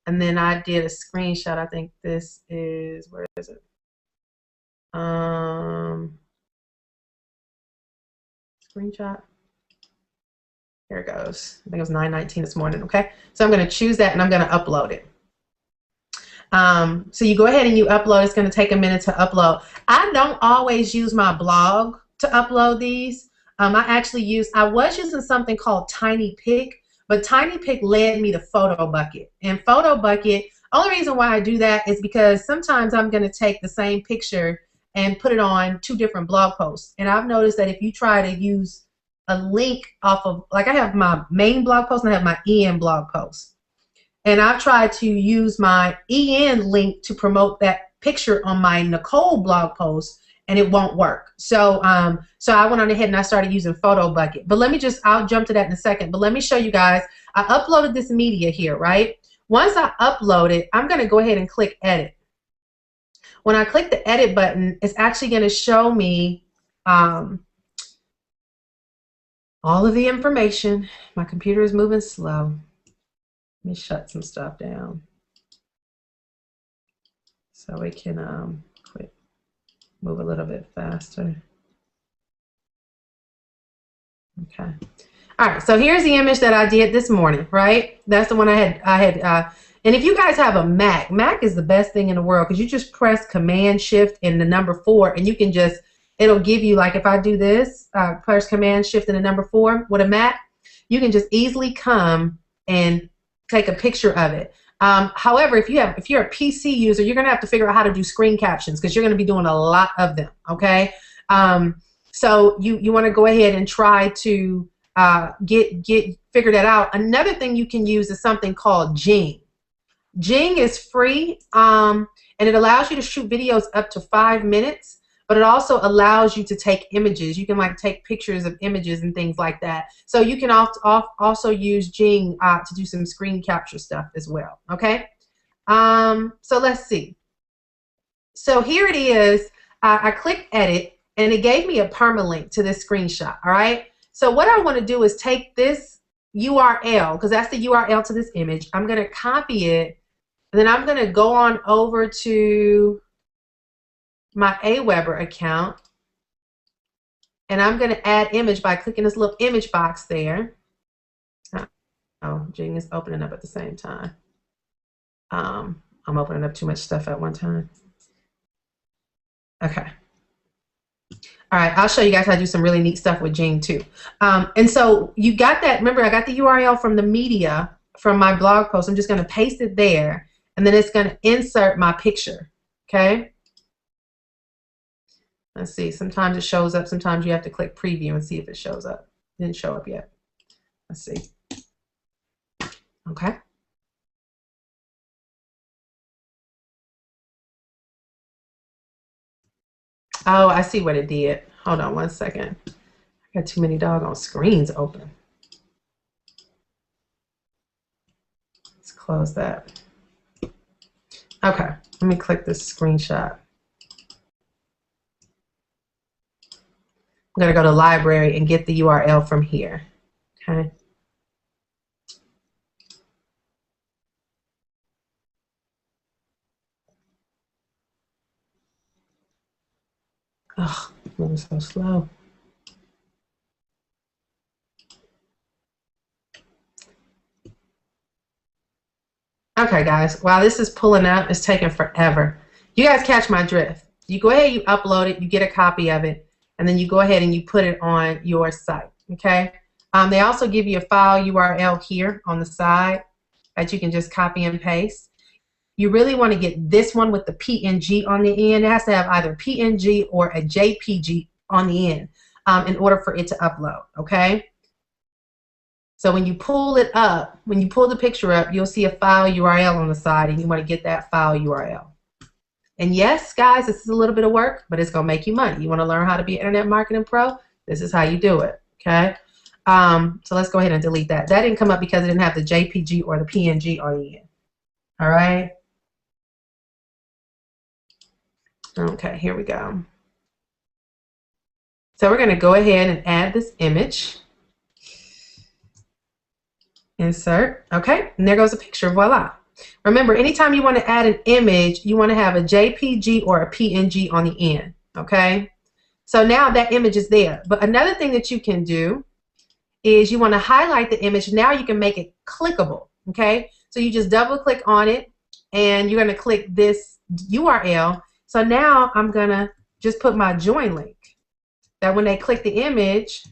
and then I did a screenshot. I think this is, where is it? Screenshot. Here it goes. I think it was 9:19 this morning. Okay, so I'm going to choose that and I'm going to upload it. So you go ahead and you upload. It's going to take a minute to upload. I don't always use my blog to upload these. I was using something called TinyPic, but TinyPic led me to PhotoBucket. And PhotoBucket, only reason why I do that is because sometimes I'm going to take the same picture and put it on 2 different blog posts. And I've noticed that if you try to use a link off of, like I have my main blog post and I have my EN blog post. And I've tried to use my EN link to promote that picture on my Nicole blog post, and it won't work. So so I went on ahead and I started using PhotoBucket. But I'll jump to that in a second. But let me show you guys. I uploaded this media here, right? Once I upload it, I'm going to go ahead and click edit. When I click the edit button, it's actually going to show me all of the information. My computer is moving slow. Let me shut some stuff down so we can move a little bit faster. Okay. All right. So here's the image that I did this morning, right? That's the one I had. And if you guys have a Mac is the best thing in the world because you just press Command Shift and the number 4, and you can just, it'll give you, like if I do this, press Command Shift and the number 4 with a Mac, you can just easily come and take a picture of it. However, if you're a PC user, you're going to have to figure out how to do screen captions because you're going to be doing a lot of them. Okay, so you want to go ahead and try to figure that out. Another thing you can use is something called Jing. Jing is free, and it allows you to shoot videos up to 5 minutes. But it also allows you to take images. You can like take pictures of images and things like that. So you can also use Jing to do some screen capture stuff as well. Okay. So let's see. So here it is. I click edit, and it gave me a permalink to this screenshot. All right. So what I want to do is take this URL, because that's the URL to this image. I'm going to copy it, and then I'm going to go on over to my Aweber account, and I'm going to add image by clicking this little image box there. Oh, Jing is opening up at the same time. I'm opening up too much stuff at one time. Okay. All right, I'll show you guys how to do some really neat stuff with Jing too. And so you got that, remember I got the URL from the media from my blog post. I'm just going to paste it there, and then it's going to insert my picture. Okay. Let's see, sometimes it shows up, sometimes you have to click preview and see if it shows up. didn't show up yet. Let's see. Okay. Oh, I see what it did. Hold on one second. I got too many doggone screens open. Let's close that. Okay, let me click this screenshot. I'm going to go to library and get the URL from here. Okay. Oh, moving so slow. Okay, guys, while this is pulling up, it's taking forever. You guys catch my drift. You go ahead, you upload it, you get a copy of it, and then you go ahead and you put it on your site, okay? They also give you a file URL here on the side that you can just copy and paste. You really want to get this one with the PNG on the end. It has to have either PNG or a JPG on the end in order for it to upload, okay? So when you pull it up, when you pull the picture up, you'll see a file URL on the side, and you want to get that file URL. And yes, guys, this is a little bit of work, but it's going to make you money. You want to learn how to be an internet marketing pro? This is how you do it, okay? So let's go ahead and delete that. That didn't come up because it didn't have the JPG or the PNG on the end. All right? Okay, here we go. So we're going to go ahead and add this image. Insert. Okay, and there goes a picture. Voila. Remember, anytime you want to add an image, you want to have a JPG or a PNG on the end. Okay, so now that image is there. But another thing that you can do is you want to highlight the image. Now you can make it clickable. Okay, so you just double click on it, and you're going to click this URL. So now I'm going to just put my join link. That when they click the image,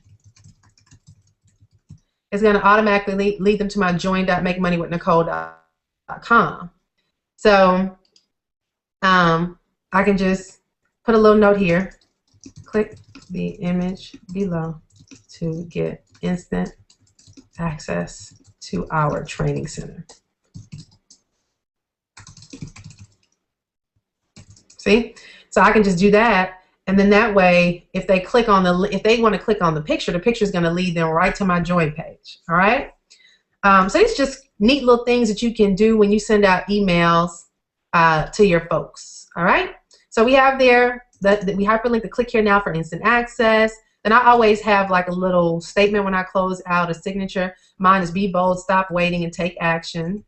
it's going to automatically lead them to my join.makemoneywithnicole.com. So I can just put a little note here. Click the image below to get instant access to our training center. See? So I can just do that, and then that way, if they click on if they want to click on the picture is going to lead them right to my join page. All right. So it's just neat little things that you can do when you send out emails to your folks. All right. So we have there that we hyperlink the click here now for instant access. Then I always have like a little statement when I close out a signature. Mine is be bold, stop waiting, and take action.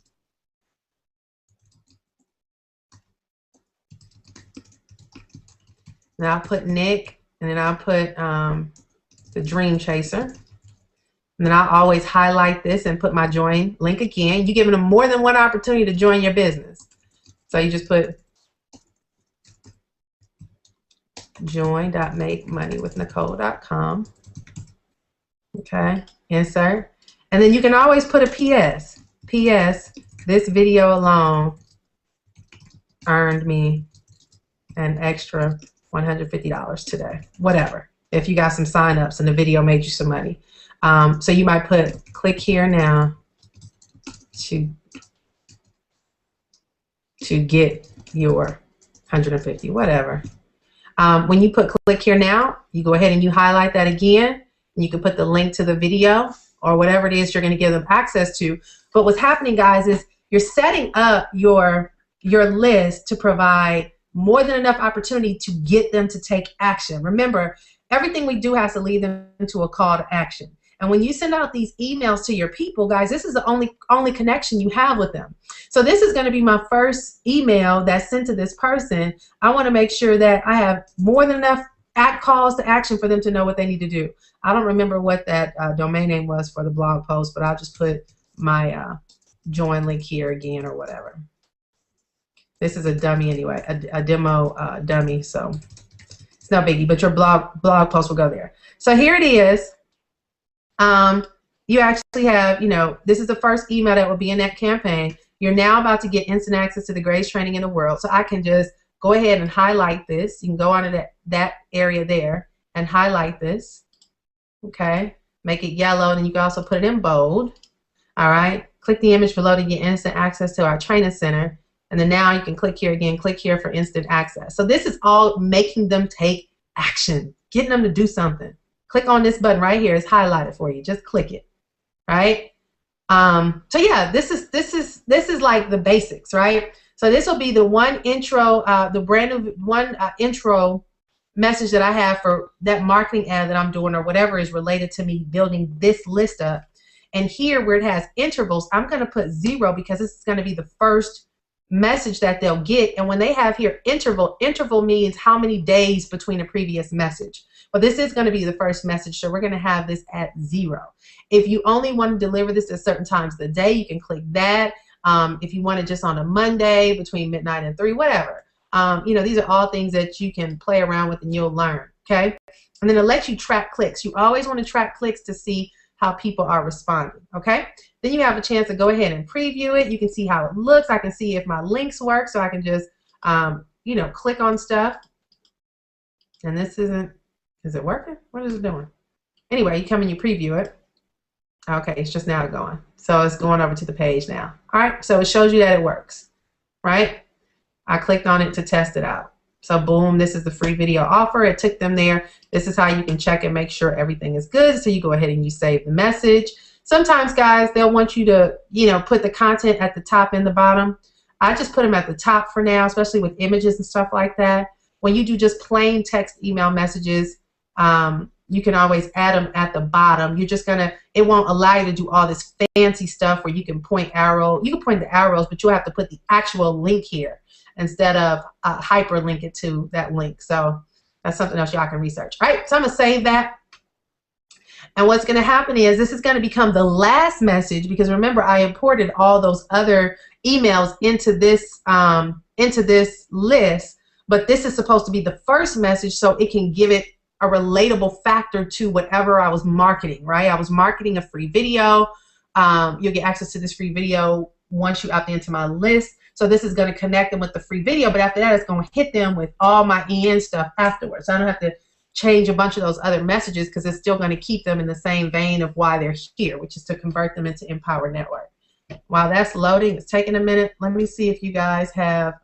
And I'll put Nick, and then I'll put the Dream Chaser. And then I'll always highlight this and put my join link again. You're giving them more than one opportunity to join your business. So you just put join.makemoneywithnicole.com. Okay, insert. And then you can always put a PS. PS, this video alone earned me an extra $150 today, whatever, if you got some sign-ups and the video made you some money. So you might put click here now to get your 150, whatever. When you put click here now, you go ahead and you highlight that again, and you can put the link to the video or whatever it is you're going to give them access to. But what's happening, guys, is you're setting up your list to provide more than enough opportunity to get them to take action. Remember, everything we do has to lead them to a call to action. And when you send out these emails to your people, guys, this is the only connection you have with them. So this is going to be my first email that's sent to this person. I want to make sure that I have more than enough calls to action for them to know what they need to do. I don't remember what that domain name was for the blog post, but I'll just put my join link here again or whatever. This is a dummy anyway, a demo dummy, so it's no biggie, but your blog post will go there. So here it is. You actually have, this is the first email that will be in that campaign. You're now about to get instant access to the greatest training in the world. So I can just go ahead and highlight this. You can go onto that area there and highlight this. Okay. make it yellow, and you can also put it in bold. All right, click the image below to get instant access to our training center. And then now you can click here again, click here for instant access. So this is all making them take action, getting them to do something. Click on this button right here. It's highlighted for you. Just click it, right? So yeah, this is like the basics, right? So this will be the one intro, the brand new one intro message that I have for that marketing ad that I'm doing or whatever is related to me building this list up. And here where it has intervals, I'm going to put 0 because this is going to be the first message that they'll get. And when they have here interval means how many days between a previous message. Well, this is going to be the first message, so we're going to have this at 0. If you only want to deliver this at certain times of the day, you can click that. If you want it just on a Monday between midnight and 3, whatever. You know, these are all things that you can play around with and you'll learn, okay? And then it'll let you track clicks. You always want to track clicks to see how people are responding, okay? Then you have a chance to go ahead and preview it. You can see how it looks. I can see if my links work, so I can just, you know, click on stuff. And this isn't, is it working? What is it doing? Anyway, you come and you preview it. Okay, it's just now going. So it's going over to the page now. All right, so it shows you that it works, right? I clicked on it to test it out. So boom, this is the free video offer. It took them there. This is how you can check and make sure everything is good. So you go ahead and you save the message. Sometimes, guys, they'll want you to, you know, put the content at the top and the bottom. I just put them at the top for now, especially with images and stuff like that. When you do just plain text email messages, you can always add them at the bottom. You're just gonna, it won't allow you to do all this fancy stuff where you can point arrow. You can point the arrows, but you'll have to put the actual link here instead of hyperlink it to that link. So that's something else y'all can research. All right, so I'm gonna save that. And what's gonna happen is this is gonna become the last message because remember I imported all those other emails into this list, but this is supposed to be the first message so it can give it a relatable factor to whatever I was marketing, right? I was marketing a free video. You'll get access to this free video once you opt into my list. So this is going to connect them with the free video, but after that, it's going to hit them with all my EN stuff afterwards. So I don't have to change a bunch of those other messages because it's still going to keep them in the same vein of why they're here, which is to convert them into Empower Network. While that's loading, it's taking a minute. Let me see if you guys have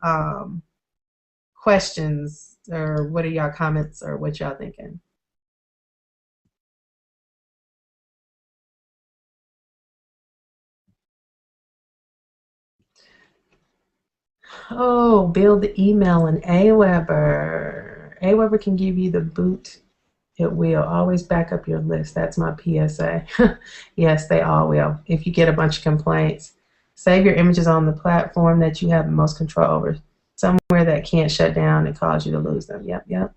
questions or what are y'all comments or what y'all thinking? Oh, build the email in Aweber. Aweber can give you the boot. It will always back up your list. That's my PSA. Yes, they all will. If you get a bunch of complaints, save your images on the platform that you have the most control over. Somewhere that can't shut down and cause you to lose them. Yep, yep.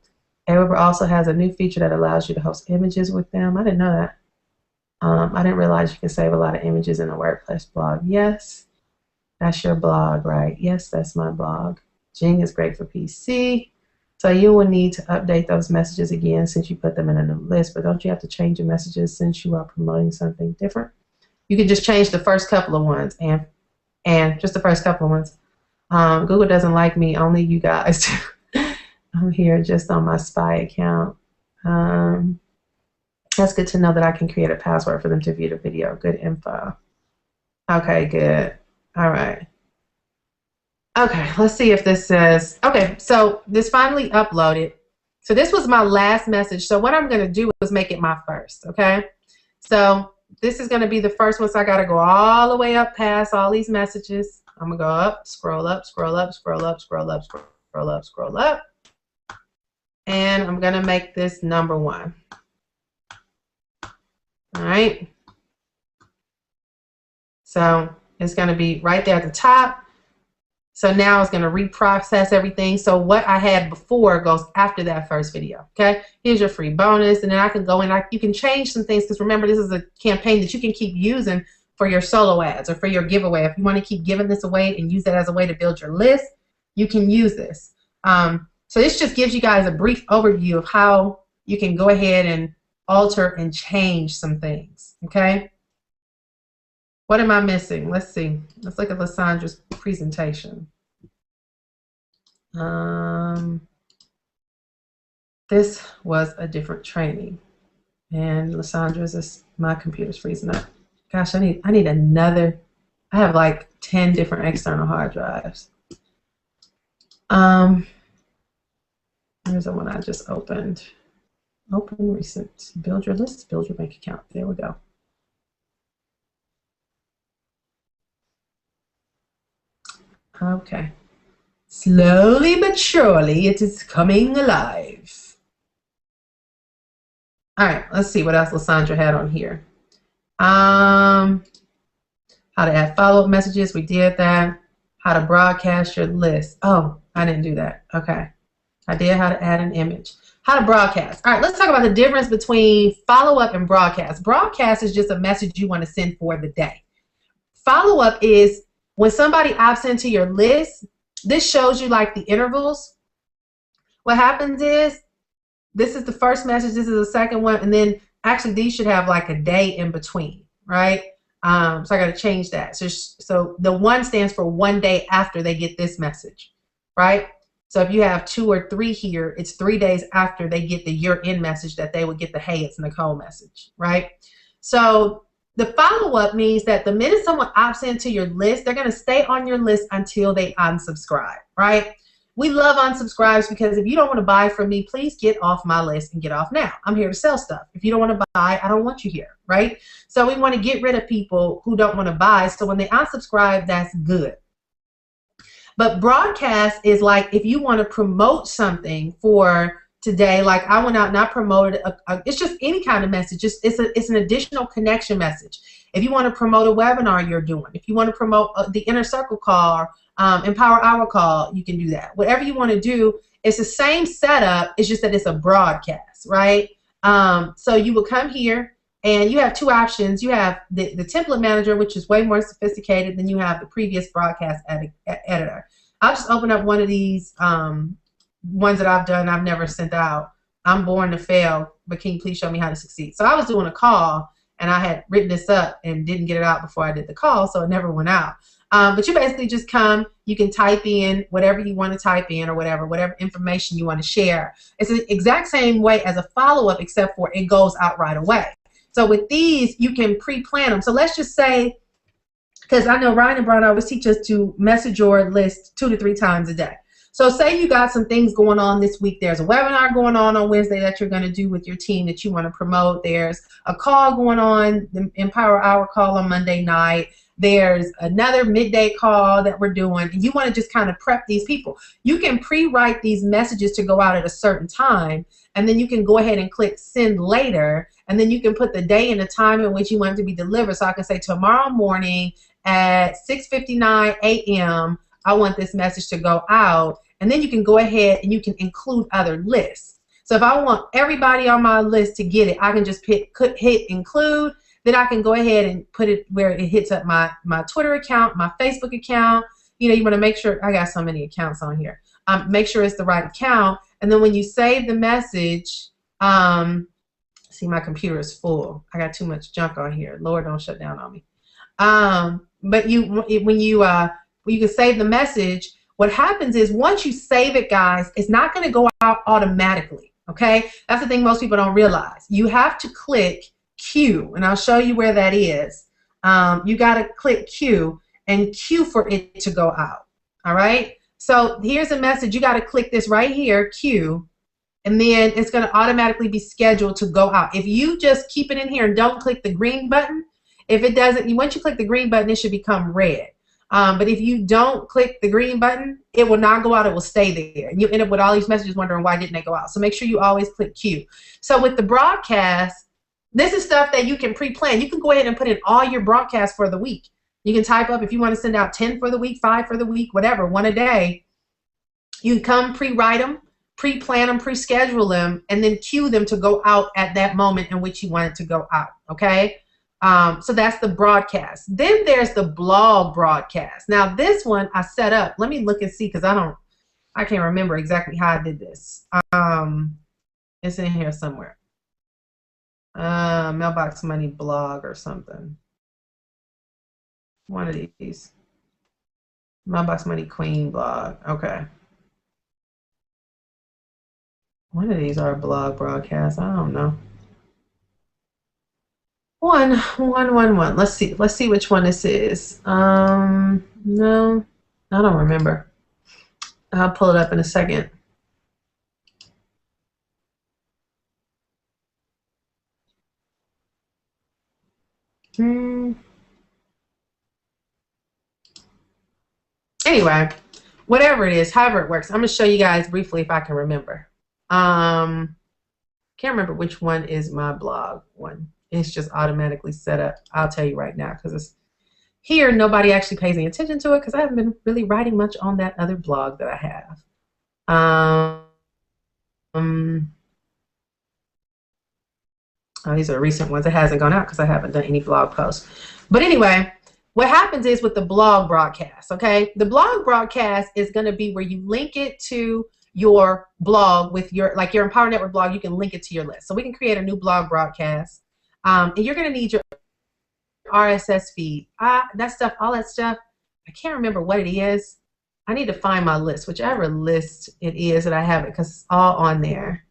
Aweber also has a new feature that allows you to host images with them. I didn't know that. I didn't realize you can save a lot of images in a WordPress blog. Yes. That's your blog, right? Yes, that's my blog. Jing is great for PC. So you will need to update those messages again since you put them in a new list, but don't you have to change your messages since you are promoting something different? You can just change the first couple of ones and just the first couple of ones. Google doesn't like me, only you guys. I'm here just on my spy account. That's good to know that I can create a password for them to view the video. Good info. Okay, good. All right. Okay, let's see if this says, okay, so this finally uploaded. So this was my last message. So what I'm going to do is make it my first, okay? So this is going to be the first one, so I got to go all the way up past all these messages. I'm going to go up, scroll up, scroll up, scroll up, scroll up, scroll up, scroll up. And I'm going to make this number 1. All right. So it's going to be right there at the top. So now it's going to reprocess everything. So what I had before goes after that first video. Okay. Here's your free bonus. And then I can go in. You can change some things because remember, this is a campaign that you can keep using for your solo ads or for your giveaway. If you want to keep giving this away and use that as a way to build your list, you can use this. So this just gives you guys a brief overview of how you can go ahead and alter and change some things. Okay. What am I missing? Let's see. Let's look at Lysandra's presentation. This was a different training. And Lyssandra's my computer's freezing up. Gosh, I need another. I have like 10 different external hard drives. Here's the one I just opened. Open recent. Build your list, build your bank account. There we go. Okay. Slowly but surely, it is coming alive. All right, let's see what else Lysandra had on here. How to add follow-up messages. We did that. How to broadcast your list. Oh, I didn't do that. Okay. I did how to add an image. How to broadcast. All right, let's talk about the difference between follow-up and broadcast. Broadcast is just a message you want to send for the day. Follow-up is when somebody opts into your list. This shows you like the intervals. What happens is this is the first message, this is the second one, and then actually these should have like a day in between, right? So I got to change that. So the one stands for 1 day after they get this message, right? So if you have 2 or 3 here, it's 3 days after they get the you're in message that they would get the hey, it's Nicole message, right? So the follow-up means that the minute someone opts into your list, they're going to stay on your list until they unsubscribe, right? We love unsubscribes because if you don't want to buy from me, please get off my list and get off now. I'm here to sell stuff. If you don't want to buy, I don't want you here, right? So we want to get rid of people who don't want to buy. So when they unsubscribe, that's good. But broadcast is like if you want to promote something for today, like I went out and I promoted, it's just any kind of message. It's an additional connection message. If you want to promote a webinar you're doing, if you want to promote the Inner Circle call, Empower Hour call, you can do that. Whatever you want to do, it's the same setup. It's just that it's a broadcast, right? So you will come here and you have 2 options. You have the template manager, which is way more sophisticated than you have the previous broadcast editor. I'll just open up one of these ones that I've done I've never sent out. I'm born to fail, but can you please show me how to succeed? So I was doing a call and I had written this up and didn't get it out before I did the call, so it never went out. But you basically just come, you can type in whatever you want to type in or whatever information you want to share. It's the exact same way as a follow-up except for it goes out right away. So with these, you can pre-plan them. So let's just say, because I know Ryan and Brian always teach us to message your list 2 to 3 times a day. So say you got some things going on this week. There's a webinar going on Wednesday that you're going to do with your team that you want to promote. There's a call going on, the Empower Hour call on Monday night. There's another midday call that we're doing. And you want to just kind of prep these people. You can pre-write these messages to go out at a certain time, and then you can go ahead and click send later, and then you can put the day and the time in which you want it to be delivered. So I can say tomorrow morning at 6:59 a.m. I want this message to go out, and then you can go ahead and you can include other lists. So if I want everybody on my list to get it, I can just hit include. Then I can go ahead and put it where it hits up my Twitter account, my Facebook account. You know, you want to make sure, I got so many accounts on here. Make sure it's the right account. And then when you save the message, see, my computer is full. I got too much junk on here. Lord, don't shut down on me. But when you can save the message, what happens is once you save it, guys, it's not going to go out automatically. Okay? That's the thing most people don't realize. You have to click Q, and I'll show you where that is. You got to click Q and Q for it to go out. All right? So here's a message. You got to click this right here, Q, and then it's going to automatically be scheduled to go out. If you just keep it in here and don't click the green button, if it doesn't, once you click the green button, it should become red. But if you don't click the green button, it will not go out. It will stay there. And you end up with all these messages wondering why didn't they go out. So make sure you always click Q. So with the broadcast, this is stuff that you can pre-plan. You can go ahead and put in all your broadcasts for the week. You can type up if you want to send out 10 for the week, 5 for the week, whatever, 1 a day. You can come pre-write them, pre-plan them, pre-schedule them, and then cue them to go out at that moment in which you want it to go out, okay? So that's the broadcast. Then there's the blog broadcast. Now this one I set up. Let me look and see because I can't remember exactly how I did this. It's in here somewhere. Mailbox Money blog or something. One of these. Mailbox Money Queen blog. Okay. One of these are blog broadcasts. I don't know. One. Let's see. Let's see which one this is. No, I don't remember. I'll pull it up in a second. Anyway, whatever it is, however it works, I'm gonna show you guys briefly if I can remember. Can't remember which one is my blog one. It's just automatically set up. I'll tell you right now because it's here. Nobody actually pays any attention to it because I haven't been really writing much on that other blog that I have. Oh, these are recent ones. It hasn't gone out because I haven't done any blog posts. But anyway, what happens is with the blog broadcast, okay? The blog broadcast is going to be where you link it to your blog with your, like your Empower Network blog, you can link it to your list. So we can create a new blog broadcast. And you're going to need your RSS feed. That stuff, all that stuff, I can't remember what it is. I need to find my list, whichever list it is that I have it, because it's all on there.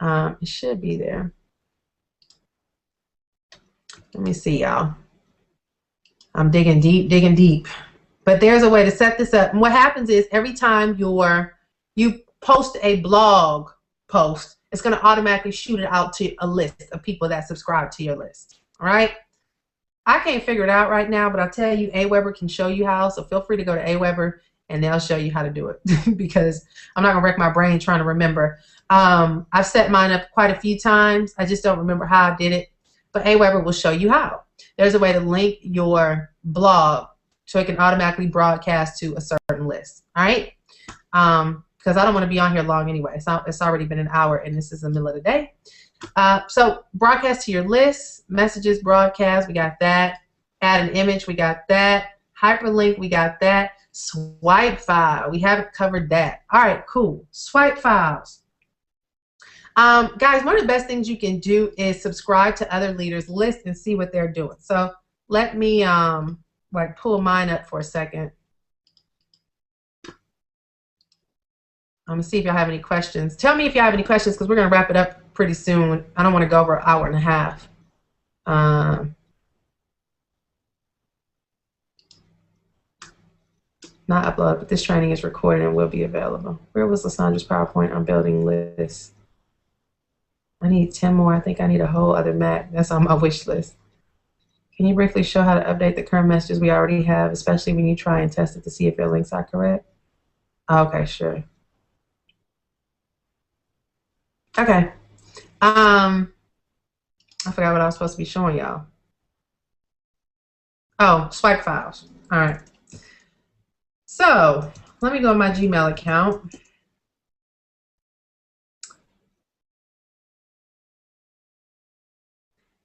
It should be there. Let me see, y'all. I'm digging deep. But there's a way to set this up. And what happens is every time you post a blog post, it's going to automatically shoot it out to a list of people that subscribe to your list. All right? I can't figure it out right now, but I'll tell you, Aweber can show you how. So feel free to go to Aweber and they'll show you how to do it because I'm not going to wreck my brain trying to remember. I've set mine up quite a few times. I just don't remember how I did it. But Aweber will show you how. There's a way to link your blog so it can automatically broadcast to a certain list. All right? Because I don't want to be on here long anyway. It's already been an hour, and this is the middle of the day. So broadcast to your list, messages, broadcast, we got that. Add an image, we got that. Hyperlink, we got that. Swipe file, we haven't covered that. All right, cool. Swipe files. Guys, one of the best things you can do is subscribe to other leaders' lists and see what they're doing. So let me like pull mine up for a second. I'm gonna see if y'all have any questions. Tell me if y'all have any questions because we're gonna wrap it up pretty soon. I don't want to go over an hour and a half. Not uploaded, but this training is recorded and will be available. Where was Lassandra's PowerPoint on building lists? I need 10 more. I think I need a whole other Mac. That's on my wish list. Can you briefly show how to update the current messages we already have, especially when you try and test it to see if your links are correct? Okay, sure. Okay. I forgot what I was supposed to be showing y'all. Oh, swipe files. All right. So let me go to my Gmail account.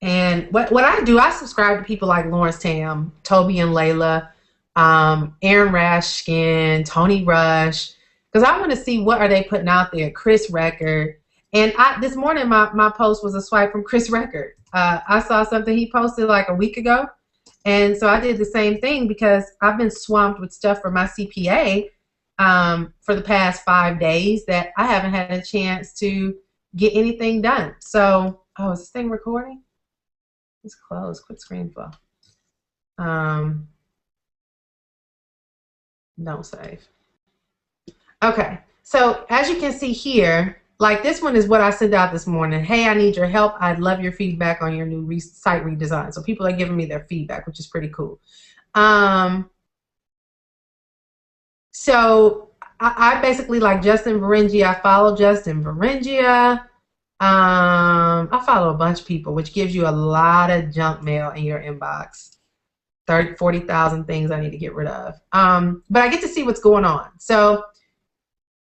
And what I do, I subscribe to people like Lawrence Tam, Toby and Layla, Aaron Rashkin, Tony Rush, because I want to see what are they putting out there. Chris Record. And this morning, my post was a swipe from Chris Record. I saw something he posted like a week ago. And so I did the same thing because I've been swamped with stuff for my CPA for the past 5 days that I haven't had a chance to get anything done. So, oh, is this thing recording? It's closed. Quit screen flow. Don't save. Okay. So as you can see here, like this one is what I sent out this morning. Hey, I need your help. I'd love your feedback on your new site redesign. So people are giving me their feedback, which is pretty cool. So I basically like Justin Varengia. I follow Justin Varengia. I follow a bunch of people, which gives you a lot of junk mail in your inbox. 40,000 things I need to get rid of. But I get to see what's going on. So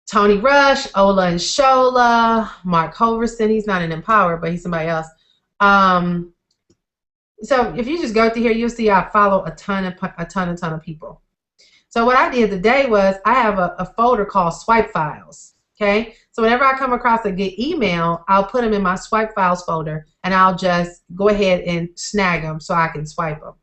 Tony Rush, Ola and Shola, Mark Hoverson. He's not an Empower, but he's somebody else. So if you just go through here, you'll see I follow a ton of people. So what I did today was I have a folder called Swipe Files. Okay, so whenever I come across a good email, I'll put them in my Swipe Files folder, and I'll just go ahead and snag them so I can swipe them.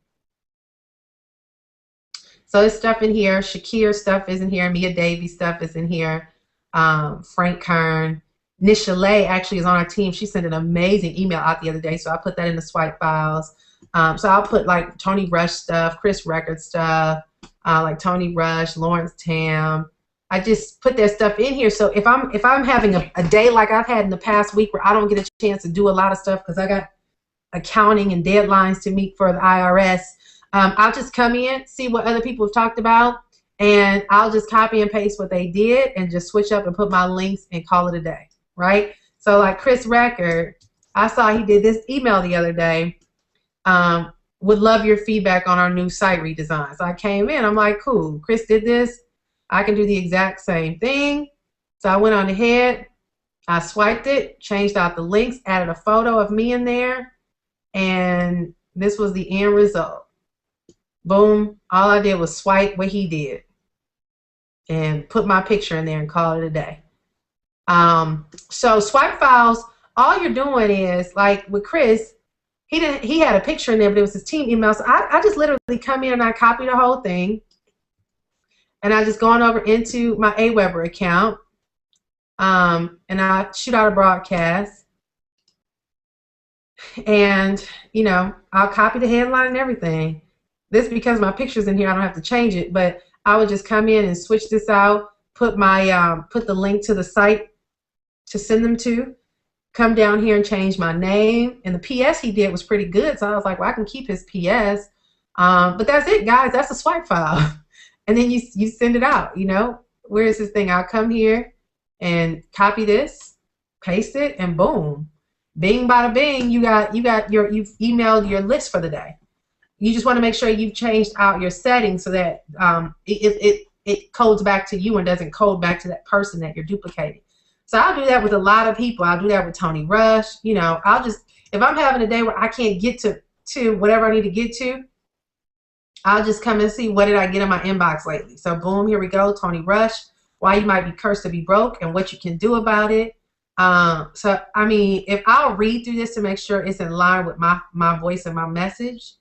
So there's stuff in here. Shakir stuff is in here. Mia Davies stuff is in here. Frank Kern. Nisha Lay actually is on our team. She sent an amazing email out the other day, so I put that in the Swipe Files. So I'll put like Tony Rush stuff, Chris Record stuff, like Tony Rush, Lawrence Tam. I just put that stuff in here. So if I'm having a day like I've had in the past week where I don't get a chance to do a lot of stuff because I got accounting and deadlines to meet for the IRS, I'll just come in, see what other people have talked about, and I'll just copy and paste what they did and just switch up and put my links and call it a day, right? So like Chris Record, I saw he did this email the other day. Would love your feedback on our new site redesign. So I came in, I'm like, cool, Chris did this. I can do the exact same thing. So I went on ahead, I swiped it, changed out the links, added a photo of me in there, and this was the end result. Boom, all I did was swipe what he did and put my picture in there and call it a day. So swipe files, all you're doing is, like with Chris, he had a picture in there, but it was his team email. So I just literally come in and I copy the whole thing. And I just go on over into my Aweber account. And I shoot out a broadcast. And, you know, I'll copy the headline and everything. This, because my picture's in here, I don't have to change it. But I would just come in and switch this out, put my put the link to the site to send them to. Come down here and change my name. And the PS he did was pretty good. So I was like, well, I can keep his PS. But that's it, guys. That's a swipe file. And then you send it out, you know. Where is this thing? I'll come here and copy this, paste it, and boom. Bing bada bing, you've emailed your list for the day. You just want to make sure you've changed out your settings so that it codes back to you and doesn't code back to that person that you're duplicating. So I'll do that with a lot of people. I'll do that with Tony Rush. You know, I'll just, if I'm having a day where I can't get to whatever I need to get to, I'll just come and see what did I get in my inbox lately. So boom, here we go, Tony Rush, why you might be cursed to be broke and what you can do about it. So, I mean, if I'll read through this to make sure it's in line with my voice and my message,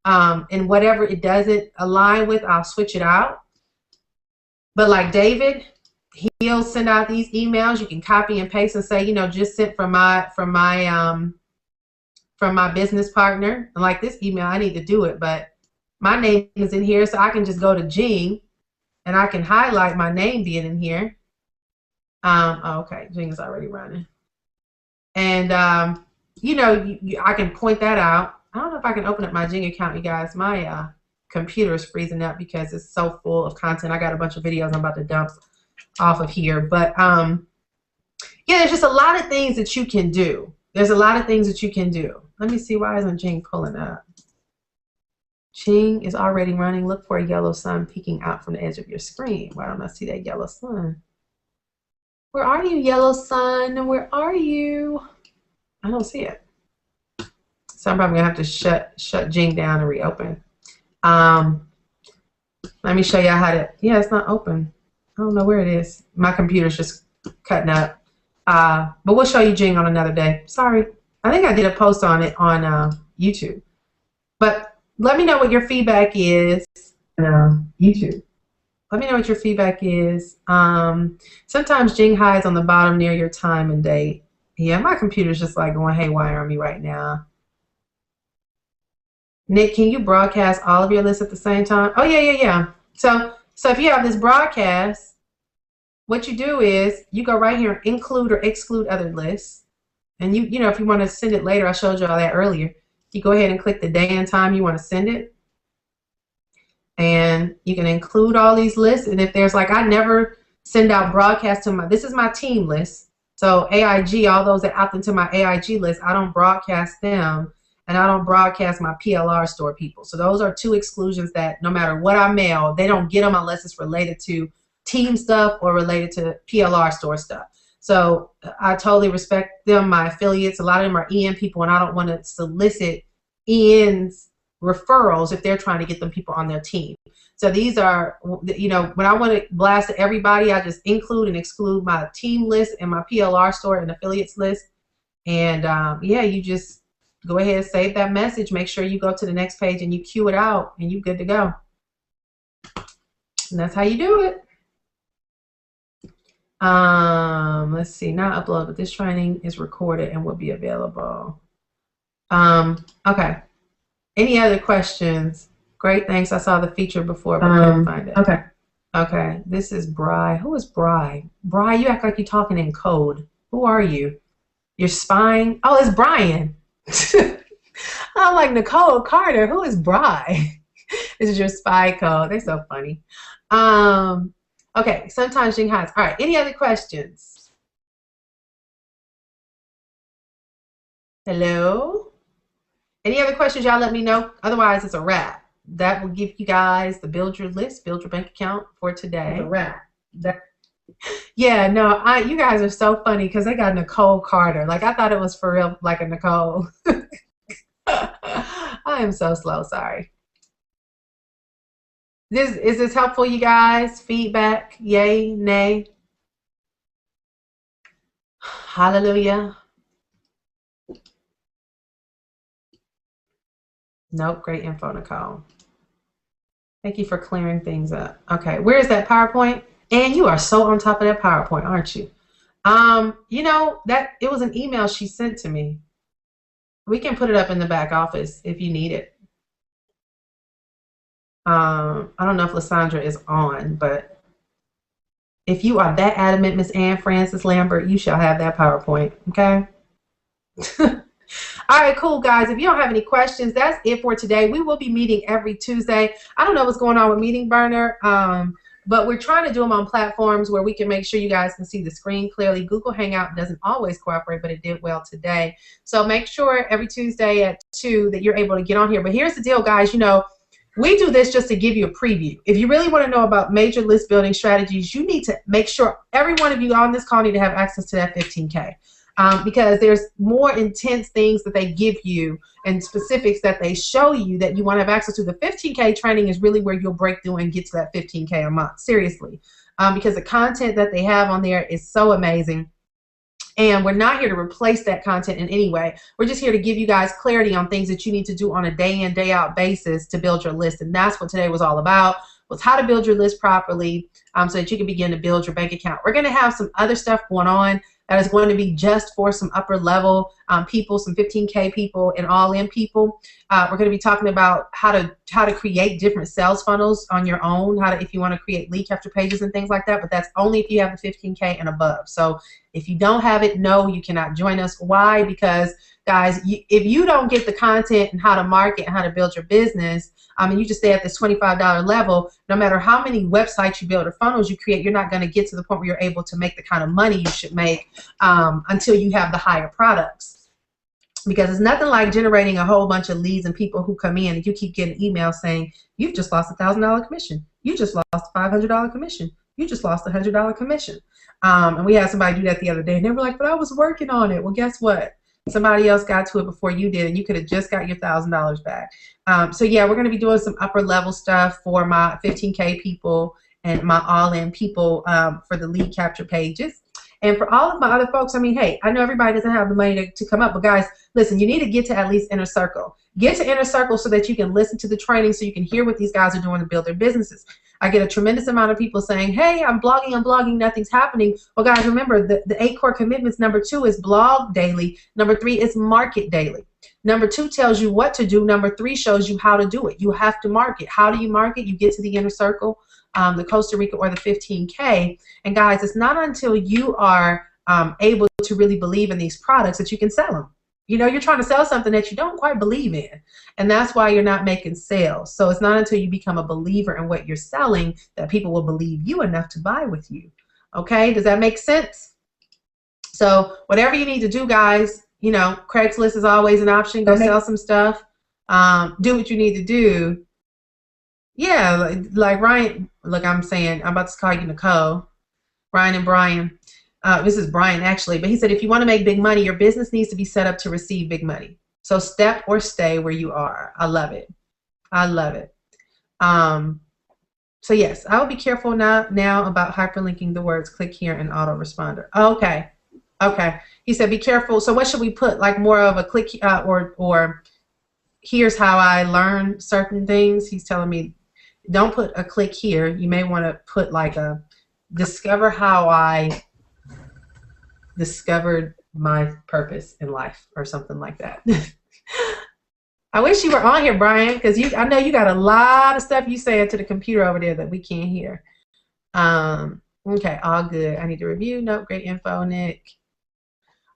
and whatever it doesn't align with, I'll switch it out. But like David, he'll send out these emails. You can copy and paste and say, you know, just sent from my business partner. And like this email, I need to do it, but my name is in here, so I can just go to Jing and I can highlight my name being in here. Okay, Jing is already running. And, you know, I can point that out. I don't know if I can open up my Jing account, you guys. My computer is freezing up because it's so full of content. I got a bunch of videos I'm about to dump off of here. But, yeah, there's just a lot of things that you can do. There's a lot of things that you can do. Let me see, why isn't Jing pulling up? Jing is already running. Look for a yellow sun peeking out from the edge of your screen. Why don't I see that yellow sun? Where are you, yellow sun? Where are you? I don't see it. So I'm probably gonna have to shut Jing down and reopen. Let me show you how to. Yeah, it's not open. I don't know where it is. My computer's just cutting up. But we'll show you Jing on another day. Sorry. I think I did a post on it on YouTube. But let me know what your feedback is. YouTube. Let me know what your feedback is. Sometimes Jing hides on the bottom near your time and date. Yeah, my computer's just like going haywire on me right now. Nick, can you broadcast all of your lists at the same time? Oh, yeah. So if you have this broadcast, what you do is you go right here and include or exclude other lists. And you know, if you want to send it later, I showed you all that earlier. You go ahead and click the day and time you want to send it. And you can include all these lists. And if there's like, I never send out broadcasts to this is my team list. So AIG, all those that opt into my AIG list, I don't broadcast them. And I don't broadcast my PLR store people. So those are two exclusions that no matter what I mail, they don't get them unless it's related to team stuff or related to PLR store stuff. So I totally respect them, my affiliates. A lot of them are EN people, and I don't want to solicit EN's referrals if they're trying to get them people on their team. So these are, you know, when I want to blast to everybody, I just include and exclude my team list and my PLR store and affiliates list. And yeah, you just go ahead and save that message. Make sure you go to the next page and you queue it out, and you're good to go. And that's how you do it. Let's see, not upload, but this training is recorded and will be available. Okay. Any other questions? Great, thanks. I saw the feature before, but couldn't find it. Okay. Okay, this is Bry. Who is Bry? Bry, you act like you're talking in code. Who are you? You're spying? Oh, it's Brian. I'm like, Nicole Carter. Who is Bry? This is your spy code. They're so funny. Okay, sometimes Jing hides. All right, any other questions? Hello? Any other questions? Y'all let me know. Otherwise, it's a wrap. That will give you guys the build your list, build your bank account for today. It's a wrap. Yeah, no, you guys are so funny because they got Nicole Carter. Like, I thought it was for real, like a Nicole. I am so slow, sorry. Is this helpful, you guys? Feedback, yay, nay? Hallelujah. Nope, great info, Nicole. Thank you for clearing things up. Okay, where is that PowerPoint? And you are so on top of that PowerPoint, aren't you? You know, that it was an email she sent to me. We can put it up in the back office if you need it. I don't know if Lysandra is on, but if you are that adamant, Miss Ann Francis Lambert, you shall have that PowerPoint, okay? All right, cool, guys. If you don't have any questions, that's it for today. We will be meeting every Tuesday. I don't know what's going on with Meeting Burner, but we're trying to do them on platforms where we can make sure you guys can see the screen clearly. Google Hangout doesn't always cooperate, but it did well today. So make sure every Tuesday at 2 that you're able to get on here. But here's the deal, guys. You know, we do this just to give you a preview. If you really want to know about major list building strategies, you need to make sure every one of you on this call need to have access to that 15K. Because there's more intense things that they give you and specifics that they show you that you want to have access to. The 15K training is really where you'll break through and get to that 15K a month, seriously. Because the content that they have on there is so amazing. And we're not here to replace that content in any way. We're just here to give you guys clarity on things that you need to do on a day in, day out basis to build your list. And that's what today was all about, was how to build your list properly so that you can begin to build your bank account. We're going to have some other stuff going on that is going to be just for some upper level people, some 15K people and all-in people. We're going to be talking about how to create different sales funnels on your own, if you want to create lead capture pages and things like that, but that's only if you have the 15K and above. So if you don't have it, no, you cannot join us. Why? Because, guys, if you don't get the content and how to market and how to build your business, and you just stay at this $25 level, no matter how many websites you build or funnels you create, you're not going to get to the point where you're able to make the kind of money you should make until you have the higher products. Because it's nothing like generating a whole bunch of leads and people who come in and you keep getting emails saying, you've just lost $1,000 commission. You just lost a $500 commission. You just lost a $100 commission. And we had somebody do that the other day, and they were like, but I was working on it. Well, guess what? Somebody else got to it before you did, and you could have just got your $1,000 back. So yeah, we're going to be doing some upper level stuff for my 15K people and my all-in people for the lead capture pages. And for all of my other folks, I mean, hey, I know everybody doesn't have the money to come up, but guys, listen, you need to get to at least Inner Circle. Get to Inner Circle so that you can listen to the training, so you can hear what these guys are doing to build their businesses. I get a tremendous amount of people saying, hey, I'm blogging, nothing's happening. Well, guys, remember, the 8 core commitments, number 2 is blog daily. Number 3 is market daily. Number 2 tells you what to do. Number 3 shows you how to do it. You have to market. How do you market? You get to the Inner Circle, the Costa Rica, or the 15K. And guys, it's not until you are able to really believe in these products that you can sell them. You know, you're trying to sell something that you don't quite believe in, and that's why you're not making sales. So it's not until you become a believer in what you're selling that people will believe you enough to buy with you. Okay, does that make sense? So whatever you need to do, guys, you know, Craigslist is always an option. Go sell some stuff. Do what you need to do. Yeah, like Ryan, look, I'm about to call you Nicole, Ryan and Brian. This is Brian, actually, but he said, if you want to make big money, your business needs to be set up to receive big money. So step or stay where you are. I love it. I love it. So yes, I will be careful now about hyperlinking the words click here and autoresponder. Okay. Okay. He said, be careful. So what should we put? Like more of a click or here's how I learn certain things. He's telling me, don't put a click here. You may want to put like a discover how I discovered my purpose in life or something like that. I wish you were on here, Brian, because I know you got a lot of stuff you saying to the computer over there that we can't hear. Okay, all good. I need to review. Nope, great info, Nick.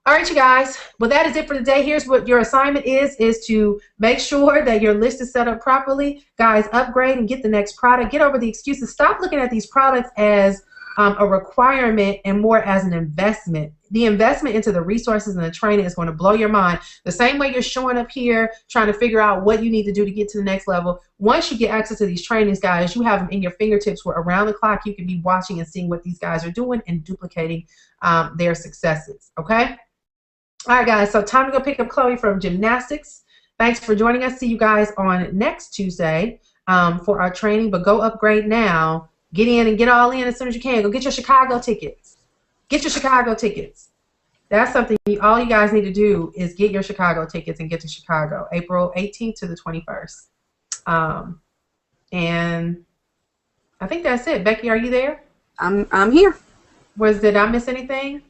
All right, you guys. Well, that is it for today. Here's what your assignment is to make sure that your list is set up properly. Guys, upgrade and get the next product. Get over the excuses. Stop looking at these products as a requirement and more as an investment. The investment into the resources and the training is going to blow your mind. The same way you're showing up here trying to figure out what you need to do to get to the next level. Once you get access to these trainings, guys, you have them in your fingertips where around the clock you can be watching and seeing what these guys are doing and duplicating their successes, okay? All right, guys, so time to go pick up Chloe from gymnastics. Thanks for joining us. See you guys on next Tuesday for our training, but go upgrade now. Get in and get all in as soon as you can. Go get your Chicago tickets. Get your Chicago tickets. That's something all you guys need to do is get your Chicago tickets and get to Chicago, April 18th to the 21st. And I think that's it. Becky, are you there? I'm here. Did I miss anything?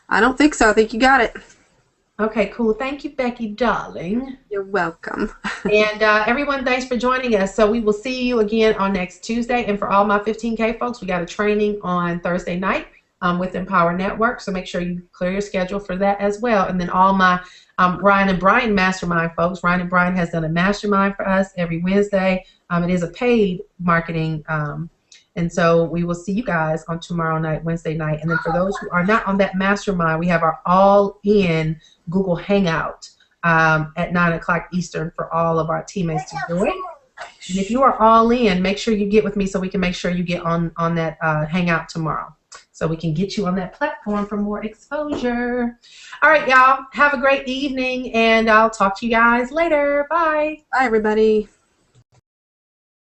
I don't think so. I think you got it. Okay, cool. Thank you, Becky, darling. You're welcome. And everyone, thanks for joining us. So we will see you again on next Tuesday. And for all my 15K folks, we got a training on Thursday night with Empower Network. So make sure you clear your schedule for that as well. And then all my Ryan and Brian Mastermind folks. Ryan and Brian has done a mastermind for us every Wednesday. It is a paid marketing and so we will see you guys on tomorrow night, Wednesday night. And then for those who are not on that mastermind, we have our all-in Google Hangout at 9 o'clock Eastern for all of our teammates to join. And if you are all in, make sure you get with me so we can make sure you get on that Hangout tomorrow so we can get you on that platform for more exposure. All right, y'all. Have a great evening, and I'll talk to you guys later. Bye. Bye, everybody.